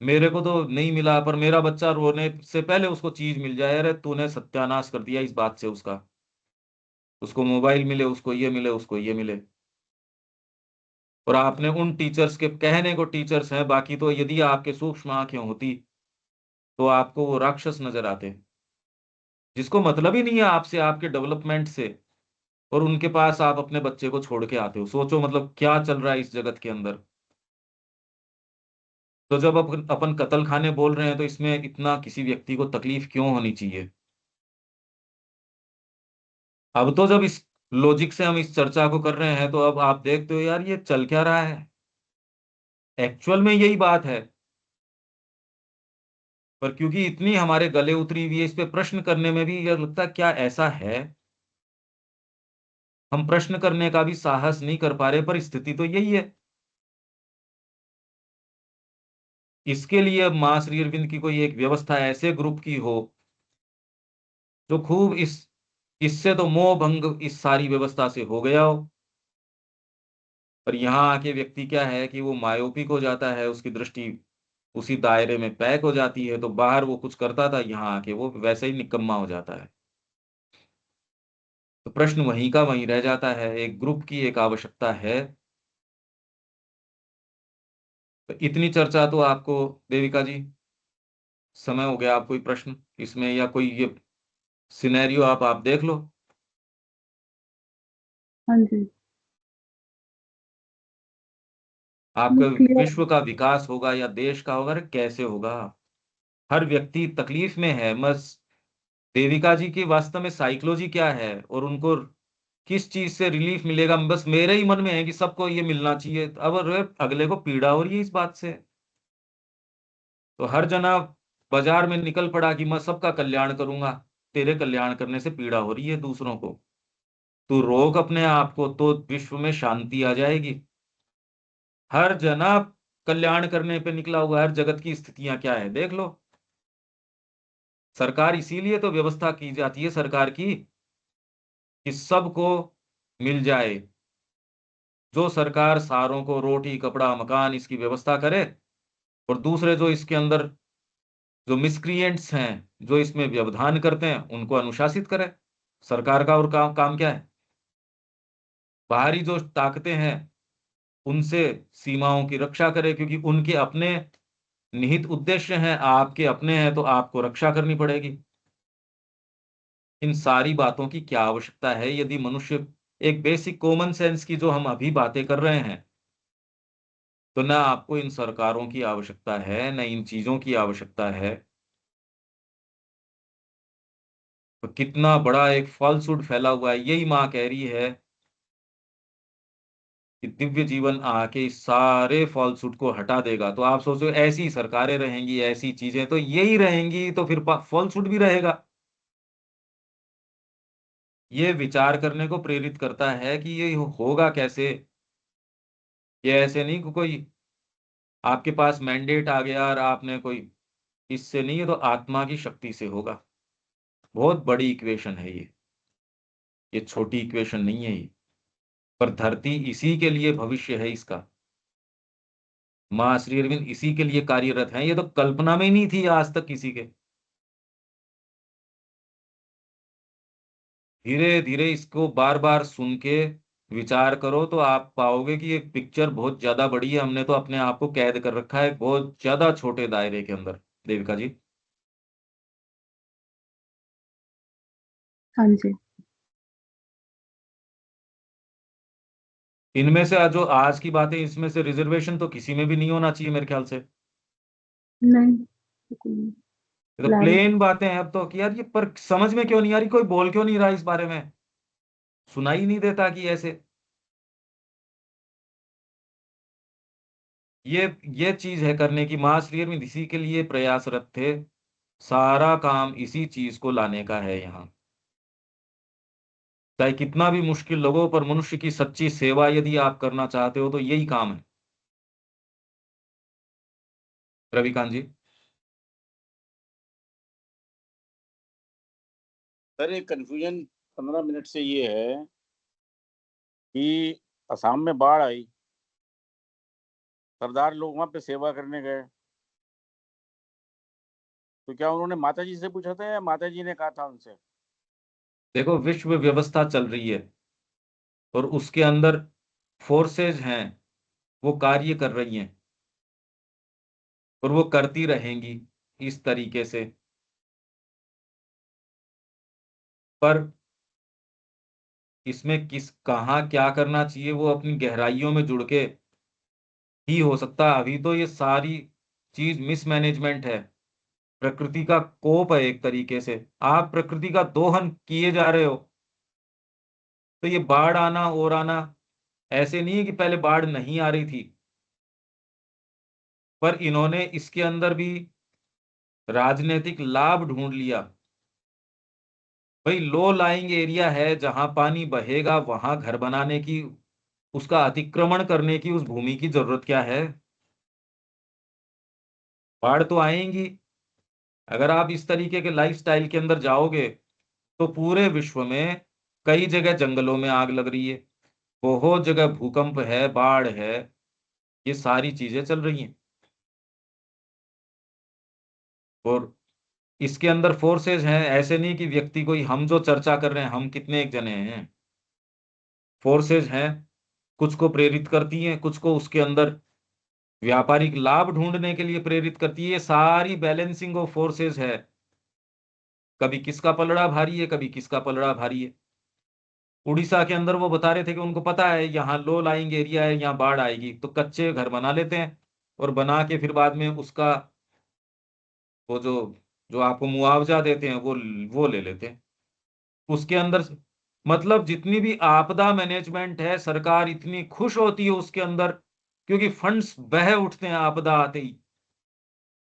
मेरे को तो नहीं मिला, पर मेरा बच्चा रोने से पहले उसको चीज मिल जाए। अरे तूने सत्यानाश कर दिया इस बात से उसका, उसको मोबाइल मिले, उसको ये मिले, उसको ये मिले। और आपने उन टीचर्स के कहने को टीचर्स हैं, बाकी तो यदि आपके सूक्ष्म आंखें होती तो आपको वो राक्षस नजर आते, जिसको मतलब ही नहीं है आपसे, आपके डेवलपमेंट से। और उनके पास आप अपने बच्चे को छोड़ के आते हो। सोचो मतलब क्या चल रहा है इस जगत के अंदर। तो जब अपन अपन कत्ल खाने बोल रहे हैं तो इसमें इतना किसी व्यक्ति को तकलीफ क्यों होनी चाहिए? अब तो जब इस लॉजिक से हम इस चर्चा को कर रहे हैं तो अब आप देखते हो यार ये चल क्या रहा है, एक्चुअल में यही बात है। पर क्योंकि इतनी हमारे गले उतरी हुई है, इस पे प्रश्न करने में भी यह लगता है क्या ऐसा है, हम प्रश्न करने का भी साहस नहीं कर पा रहे। पर स्थिति तो यही है। इसके लिए अब मां श्री अरविंद की कोई एक व्यवस्था ऐसे ग्रुप की हो जो खूब इससे तो मोह भंग इस सारी व्यवस्था से हो गया हो। पर यहाँ आके व्यक्ति क्या है कि वो मायोपिक हो जाता है, उसकी दृष्टि उसी दायरे में पैक हो जाती है, तो बाहर वो कुछ करता था, यहाँ आके वो वैसे ही निकम्मा हो जाता है। तो प्रश्न वहीं का वहीं रह जाता है, एक ग्रुप की एक आवश्यकता है। तो इतनी चर्चा तो आपको देविका जी समय हो गया, आप कोई प्रश्न इसमें या कोई ये सिनेरियो आप देख लो। हाँ जी, आपका क्लियर। विश्व का विकास होगा या देश का होगा, अरे कैसे होगा? हर व्यक्ति तकलीफ में है। बस देविका जी की वास्तव में साइकोलॉजी क्या है और उनको किस चीज से रिलीफ मिलेगा, बस मेरे ही मन में है कि सबको ये मिलना चाहिए। अब अरे अगले को पीड़ा हो रही है इस बात से, तो हर जना बाजार में निकल पड़ा कि मैं सबका कल्याण करूंगा। तेरे कल्याण करने से पीड़ा हो रही है दूसरों को, तू रोक अपने आप को, तो विश्व में शांति आ जाएगी। हर जना कल्याण करने पे निकला हुआ है, हर जगत की स्थितियां क्या है देख लो। सरकार इसीलिए तो व्यवस्था की जाती है सरकार की कि सबको मिल जाए। जो सरकार सारों को रोटी कपड़ा मकान इसकी व्यवस्था करे, और दूसरे जो इसके अंदर जो मिसक्रिएंट्स हैं, जो इसमें व्यवधान करते हैं, उनको अनुशासित करे। सरकार का और काम क्या है? बाहरी जो ताकतें हैं उनसे सीमाओं की रक्षा करे, क्योंकि उनके अपने निहित उद्देश्य हैं, आपके अपने हैं, तो आपको रक्षा करनी पड़ेगी। इन सारी बातों की क्या आवश्यकता है यदि मनुष्य एक बेसिक कॉमन सेंस की जो हम अभी बातें कर रहे हैं, तो ना आपको इन सरकारों की आवश्यकता है, न इन चीजों की आवश्यकता है। तो कितना बड़ा एक फॉल्सहुड फैला हुआ है। यही मां कह रही है कि दिव्य जीवन आके इस सारे फॉल्सहुड को हटा देगा। तो आप सोचो ऐसी सरकारें रहेंगी, ऐसी चीजें तो यही रहेंगी, तो फिर फॉल्सहुड भी रहेगा। ये विचार करने को प्रेरित करता है कि ये होगा कैसे। ये ऐसे नहीं कि कोई आपके पास मैंडेट आ गया और आपने कोई, इससे नहीं, ये तो आत्मा की शक्ति से होगा। बहुत बड़ी इक्वेशन है ये छोटी इक्वेशन नहीं है ये। पर धरती इसी के लिए भविष्य है इसका। मां श्री अरविंद इसी के लिए कार्यरत हैं, ये तो कल्पना में ही नहीं थी आज तक किसी के। धीरे धीरे इसको बार बार सुन के विचार करो तो आप पाओगे कि ये पिक्चर बहुत ज्यादा बड़ी है। हमने तो अपने आप को कैद कर रखा है बहुत ज्यादा छोटे दायरे के अंदर। देविका जी, हाँ जी, इनमें से जो आज की बातें, इसमें से रिजर्वेशन तो किसी में भी नहीं होना चाहिए मेरे ख्याल से। नहीं, ये तो क्लैरिटी। प्लेन बातें हैं अब तो कि यार ये, पर समझ में क्यों नहीं आ रही, कोई बोल क्यों नहीं रहा इस बारे में, सुनाई नहीं देता कि ऐसे ये चीज है करने की। मां श्री अरविंद इसी के लिए प्रयासरत थे। सारा काम इसी चीज को लाने का है यहाँ। चाहे कितना भी मुश्किल लगो, पर मनुष्य की सच्ची सेवा यदि आप करना चाहते हो तो यही काम है। रविकांत जी। सर एक कंफ्यूजन 15 मिनट से ये है कि असम में बाढ़ आई, सरदार लोग वहां पे सेवा करने गए, तो क्या उन्होंने माता जी से पूछा था या माता जी ने कहा था उनसे? देखो, विश्व व्यवस्था चल रही है और उसके अंदर फोर्सेज हैं, वो कार्य कर रही हैं और वो करती रहेंगी इस तरीके से। पर इसमें किस कहाँ क्या करना चाहिए वो अपनी गहराइयों में जुड़ के ही हो सकता है। अभी तो ये सारी चीज मिसमैनेजमेंट है, प्रकृति का कोप है एक तरीके से। आप प्रकृति का दोहन किए जा रहे हो। तो ये बाढ़ आना और आना ऐसे नहीं है कि पहले बाढ़ नहीं आ रही थी, पर इन्होंने इसके अंदर भी राजनीतिक लाभ ढूंढ लिया। भाई लो लाइंग एरिया है, जहां पानी बहेगा वहां घर बनाने की, उसका अतिक्रमण करने की उस भूमि की जरूरत क्या है? बाढ़ तो आएंगी। अगर आप इस तरीके के लाइफस्टाइल के अंदर जाओगे तो पूरे विश्व में कई जगह जंगलों में आग लग रही है, बहुत जगह भूकंप है, बाढ़ है, ये सारी चीजें चल रही हैं। और इसके अंदर फोर्सेज हैं, ऐसे नहीं कि व्यक्ति कोई, हम जो चर्चा कर रहे हैं हम कितने एक जने हैं, फोर्सेज हैं। कुछ को प्रेरित करती हैं, कुछ को उसके अंदर व्यापारिक लाभ ढूंढने के लिए प्रेरित करती है। ये सारी बैलेंसिंग ऑफ फोर्सेज है। कभी किसका पलड़ा भारी है, कभी किसका पलड़ा भारी है। उड़ीसा के अंदर वो बता रहे थे कि उनको पता है यहाँ लो लाइंग एरिया है, यहाँ बाढ़ आएगी, तो कच्चे घर बना लेते हैं और बना के फिर बाद में उसका वो जो जो आपको मुआवजा देते हैं वो ले लेते हैं उसके अंदर। मतलब जितनी भी आपदा मैनेजमेंट है, सरकार इतनी खुश होती है उसके अंदर, क्योंकि फंड्स बह उठते हैं आपदा आते ही।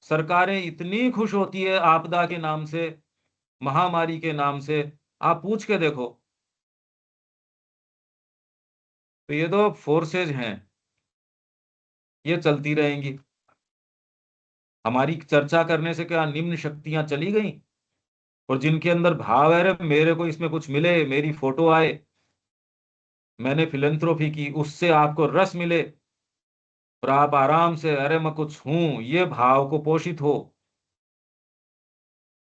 सरकारें इतनी खुश होती है आपदा के नाम से, महामारी के नाम से, आप पूछ के देखो। तो ये तो फोर्सेज हैं, ये चलती रहेंगी। हमारी चर्चा करने से क्या निम्न शक्तियां चली गई? और जिनके अंदर भाव है, रे मेरे को इसमें कुछ मिले, मेरी फोटो आए, मैंने फिलेंथ्रोपी की, उससे आपको रस मिले और आप आराम से अरे मैं कुछ हूं, ये भाव को पोषित हो,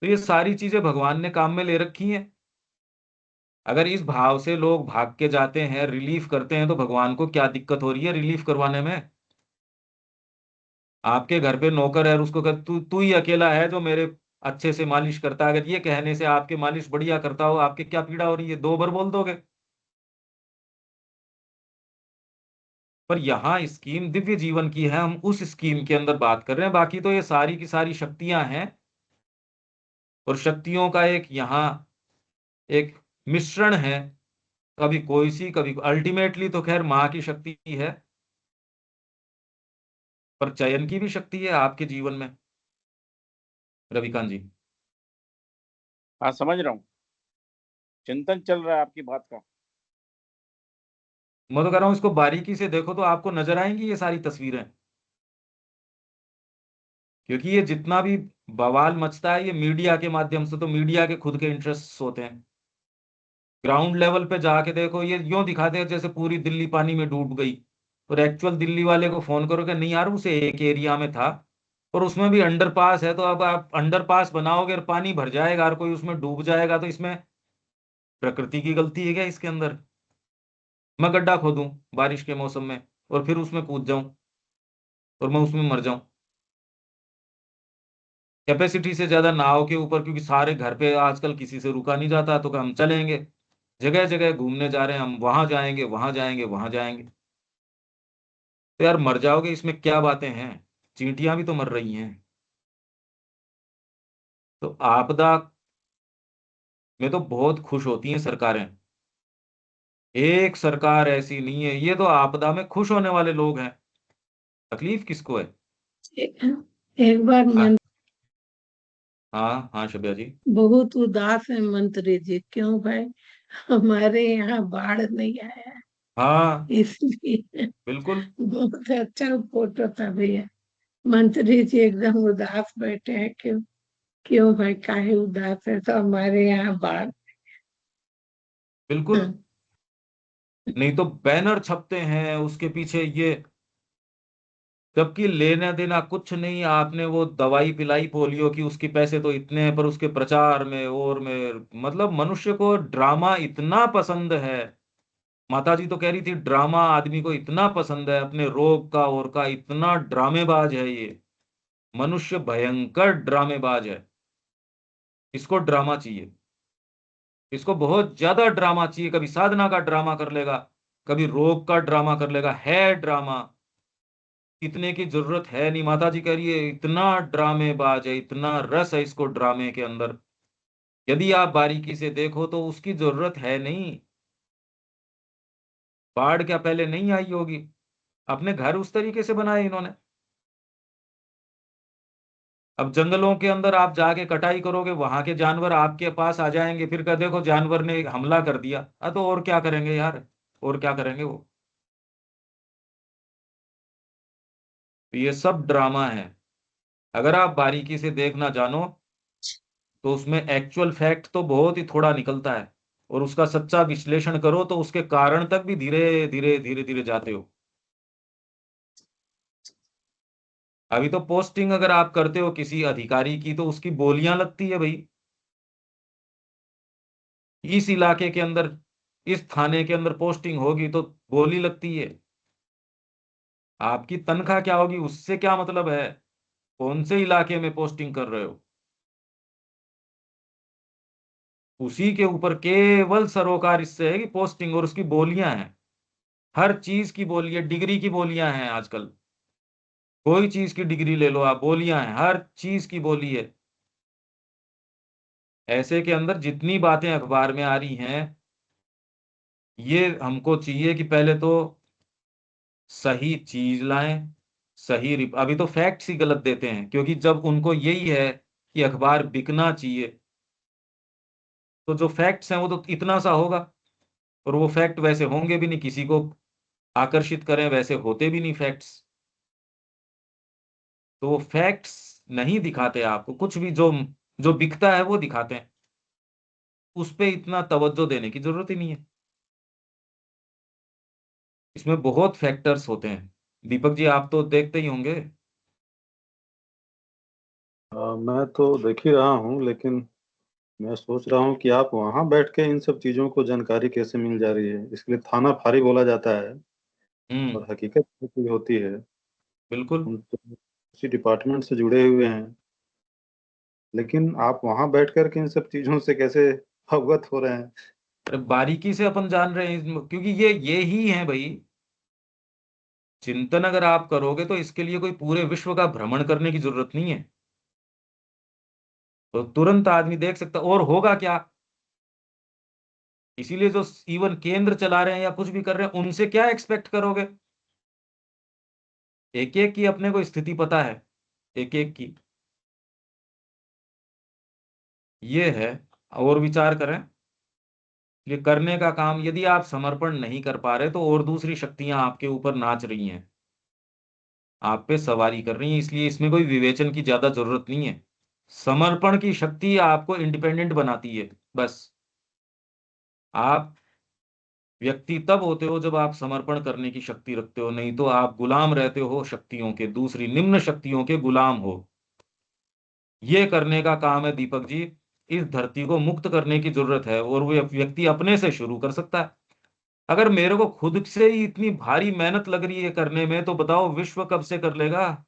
तो ये सारी चीजें भगवान ने काम में ले रखी हैं। अगर इस भाव से लोग भाग के जाते हैं, रिलीफ करते हैं, तो भगवान को क्या दिक्कत हो रही है रिलीफ करवाने में? आपके घर पे नौकर है और उसको कह तू तू ही अकेला है जो मेरे अच्छे से मालिश करता है, अगर ये कहने से आपके मालिश बढ़िया करता हो, आपके क्या पीड़ा हो रही है, दो बार बोल दोगे। पर यहाँ स्कीम दिव्य जीवन की है, हम उस स्कीम के अंदर बात कर रहे हैं। बाकी तो ये सारी की सारी शक्तियां हैं और शक्तियों का एक यहाँ एक मिश्रण है। कभी कोई सी, कभी अल्टीमेटली तो खैर माँ की शक्ति है, पर चयन की भी शक्ति है आपके जीवन में, रविकांत जी। हाँ, समझ रहा हूँ, चिंतन चल रहा है आपकी बात का। मैं तो कह रहा हूं इसको बारीकी से देखो तो आपको नजर आएंगी ये सारी तस्वीरें, क्योंकि ये जितना भी बवाल मचता है ये मीडिया के माध्यम से, तो मीडिया के खुद के इंटरेस्ट होते हैं। ग्राउंड लेवल पे जाके देखो, ये यूं दिखाते हैं जैसे पूरी दिल्ली पानी में डूब गई, और एक्चुअल दिल्ली वाले को फोन करोगे, नहीं यार उसे एक एरिया में था और उसमें भी अंडरपास है, तो अब आप अंडरपास बनाओगे और पानी भर जाएगा और कोई उसमें डूब जाएगा, तो इसमें प्रकृति की गलती है क्या इसके अंदर? मैं गड्ढा खोदूं बारिश के मौसम में और फिर उसमें कूद जाऊं और मैं उसमें मर जाऊं, कैपेसिटी से ज्यादा नाव के ऊपर, क्योंकि सारे घर पे आजकल किसी से रुका नहीं जाता, तो हम चलेंगे, जगह जगह घूमने जा रहे हैं हम, वहां जाएंगे, वहां जाएंगे, वहां जाएंगे। तो यार मर जाओगे, इसमें क्या बातें हैं? चींटियां भी तो मर रही हैं। तो आपदा में तो बहुत खुश होती हैं सरकारें, एक सरकार ऐसी नहीं है, ये तो आपदा में खुश होने वाले लोग हैं। तकलीफ किसको है? एक बार हाँ हाँ हाँ शब्या जी। बहुत उदास है मंत्री जी, क्यों भाई? हमारे यहाँ बाढ़ नहीं आया हाँ इसलिए बिल्कुल। बहुत अच्छा फोटो था भैया। मंत्री जी एकदम उदास बैठे हैं, क्यों? क्यों भाई, काहे उदास है? तो हमारे यहाँ बाढ़। बिल्कुल, नहीं तो बैनर छपते हैं उसके पीछे ये, जबकि लेना देना कुछ नहीं। आपने वो दवाई पिलाई पोलियो की, उसके पैसे तो इतने हैं, पर उसके प्रचार में और में, मतलब मनुष्य को ड्रामा इतना पसंद है। माता जी तो कह रही थी ड्रामा आदमी को इतना पसंद है, अपने रोग का और का, इतना ड्रामेबाज है ये मनुष्य, भयंकर ड्रामेबाज है। इसको ड्रामा चाहिए, इसको बहुत ज्यादा ड्रामा चाहिए। कभी साधना का ड्रामा कर लेगा, कभी रोग का ड्रामा कर लेगा, है ड्रामा। इतने की जरूरत है नहीं, माता जी कह रही है इतना ड्रामेबाज है, इतना रस है इसको ड्रामे के अंदर, यदि आप बारीकी से देखो तो उसकी जरूरत है नहीं। बाढ़ क्या पहले नहीं आई होगी? अपने घर उस तरीके से बनाए इन्होंने। अब जंगलों के अंदर आप जाके कटाई करोगे, वहां के जानवर आपके पास आ जाएंगे, फिर कह देखो जानवर ने हमला कर दिया, तो और क्या करेंगे यार, और क्या करेंगे वो? तो ये सब ड्रामा है। अगर आप बारीकी से देखना जानो तो उसमें एक्चुअल फैक्ट तो बहुत ही थोड़ा निकलता है, और उसका सच्चा विश्लेषण करो तो उसके कारण तक भी धीरे धीरे धीरे धीरे जाते हो। अभी तो पोस्टिंग अगर आप करते हो किसी अधिकारी की तो उसकी बोलियां लगती है भाई, इस इलाके के अंदर इस थाने के अंदर पोस्टिंग होगी तो बोली लगती है। आपकी तनख्वाह क्या होगी उससे क्या मतलब है, कौन से इलाके में पोस्टिंग कर रहे हो। उसी के ऊपर केवल सरोकार इससे है कि पोस्टिंग, और उसकी बोलियां हैं, हर चीज की बोली है, डिग्री की बोलियां हैं आजकल। कोई चीज की डिग्री ले लो आप, बोलियां हैं, हर चीज की बोली है। ऐसे के अंदर जितनी बातें अखबार में आ रही हैं, ये हमको चाहिए कि पहले तो सही चीज लाएं, अभी तो फैक्ट्स ही गलत देते हैं, क्योंकि जब उनको यही है कि अखबार बिकना चाहिए तो जो फैक्ट्स हैं वो तो इतना सा होगा, और वो फैक्ट वैसे होंगे भी नहीं, किसी को आकर्षित करें वैसे होते भी नहीं फैक्ट्स। तो वो फैक्ट्स नहीं दिखाते आपको, कुछ भी जो जो बिकता है वो दिखाते हैं, उस पे इतना तवज्जो देने की जरूरत ही नहीं है। इसमें बहुत फैक्टर्स होते हैं। दीपक जी आप तो देखते ही होंगे। मैं तो देख ही रहा हूँ, लेकिन मैं सोच रहा हूँ कि आप वहां बैठ के इन सब चीजों को जानकारी कैसे मिल जा रही है। इसके लिए थाना फारी बोला जाता है, और हकीकत ये होती है। बिल्कुल। हम तो उसी डिपार्टमेंट से जुड़े हुए हैं, लेकिन आप वहां बैठ कर के इन सब चीजों से कैसे अवगत हो रहे हैं। अरे बारीकी से अपन जान रहे हैं क्योंकि ये ही है भाई। चिंतन अगर आप करोगे तो इसके लिए कोई पूरे विश्व का भ्रमण करने की जरूरत नहीं है, तो तुरंत आदमी देख सकता। और होगा क्या, इसीलिए जो इवन केंद्र चला रहे हैं या कुछ भी कर रहे हैं उनसे क्या एक्सपेक्ट करोगे। एक एक की अपने को स्थिति पता है, एक एक की। ये है, और विचार करें। ये करने का काम यदि आप समर्पण नहीं कर पा रहे तो और दूसरी शक्तियां आपके ऊपर नाच रही हैं, आप पे सवारी कर रही हैं, इसलिए इसमें कोई विवेचन की ज्यादा जरूरत नहीं है। समर्पण की शक्ति आपको इंडिपेंडेंट बनाती है बस। आप व्यक्ति तब होते हो जब आप समर्पण करने की शक्ति रखते हो, नहीं तो आप गुलाम रहते हो शक्तियों के, दूसरी निम्न शक्तियों के गुलाम हो। ये करने का काम है दीपक जी। इस धरती को मुक्त करने की जरूरत है, और वो व्यक्ति अपने से शुरू कर सकता है। अगर मेरे को खुद से ही इतनी भारी मेहनत लग रही है करने में, तो बताओ विश्व कब से कर लेगा।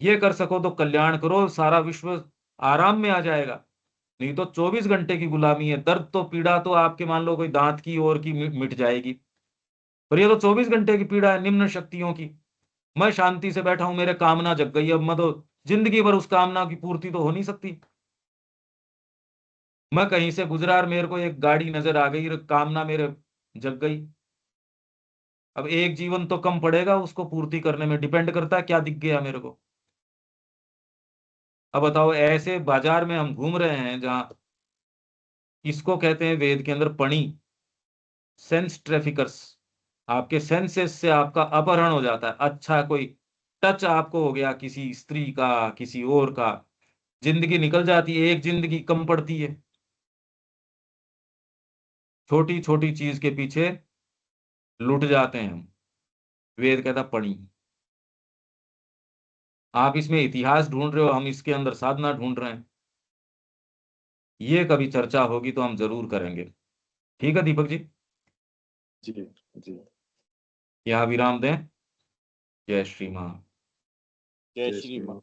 ये कर सको तो कल्याण करो, सारा विश्व आराम में आ जाएगा। नहीं तो 24 घंटे की गुलामी है। दर्द तो पीड़ा तो आपके मान लो कोई दांत की और की मिट जाएगी, पर ये तो 24 घंटे की पीड़ा है निम्न शक्तियों की। मैं शांति से बैठा हूं, मेरे कामना जग गई, अब मैं तो जिंदगी भर उस कामना की पूर्ति तो हो नहीं सकती। मैं कहीं से गुजरा और मेरे को एक गाड़ी नजर आ गई, कामना मेरे जग गई। अब एक जीवन तो कम पड़ेगा उसको पूर्ति करने में, डिपेंड करता है क्या दिख गया मेरे को। अब बताओ, ऐसे बाजार में हम घूम रहे हैं जहां इसको कहते हैं वेद के अंदर पणी, सेंस ट्रैफिकर्स। आपके सेंसेस से आपका अपहरण हो जाता है। अच्छा कोई टच आपको हो गया किसी स्त्री का, किसी और का, जिंदगी निकल जाती है, एक जिंदगी कम पड़ती है। छोटी छोटी चीज के पीछे लुट जाते हैं हम। वेद कहता पढ़ी। आप इसमें इतिहास ढूंढ रहे हो, हम इसके अंदर साधना ढूंढ रहे हैं। ये कभी चर्चा होगी तो हम जरूर करेंगे। ठीक है दीपक जी, जी जी। यहाँ विराम दें। जय श्री मां। जय जय श्री श्री राम। राम।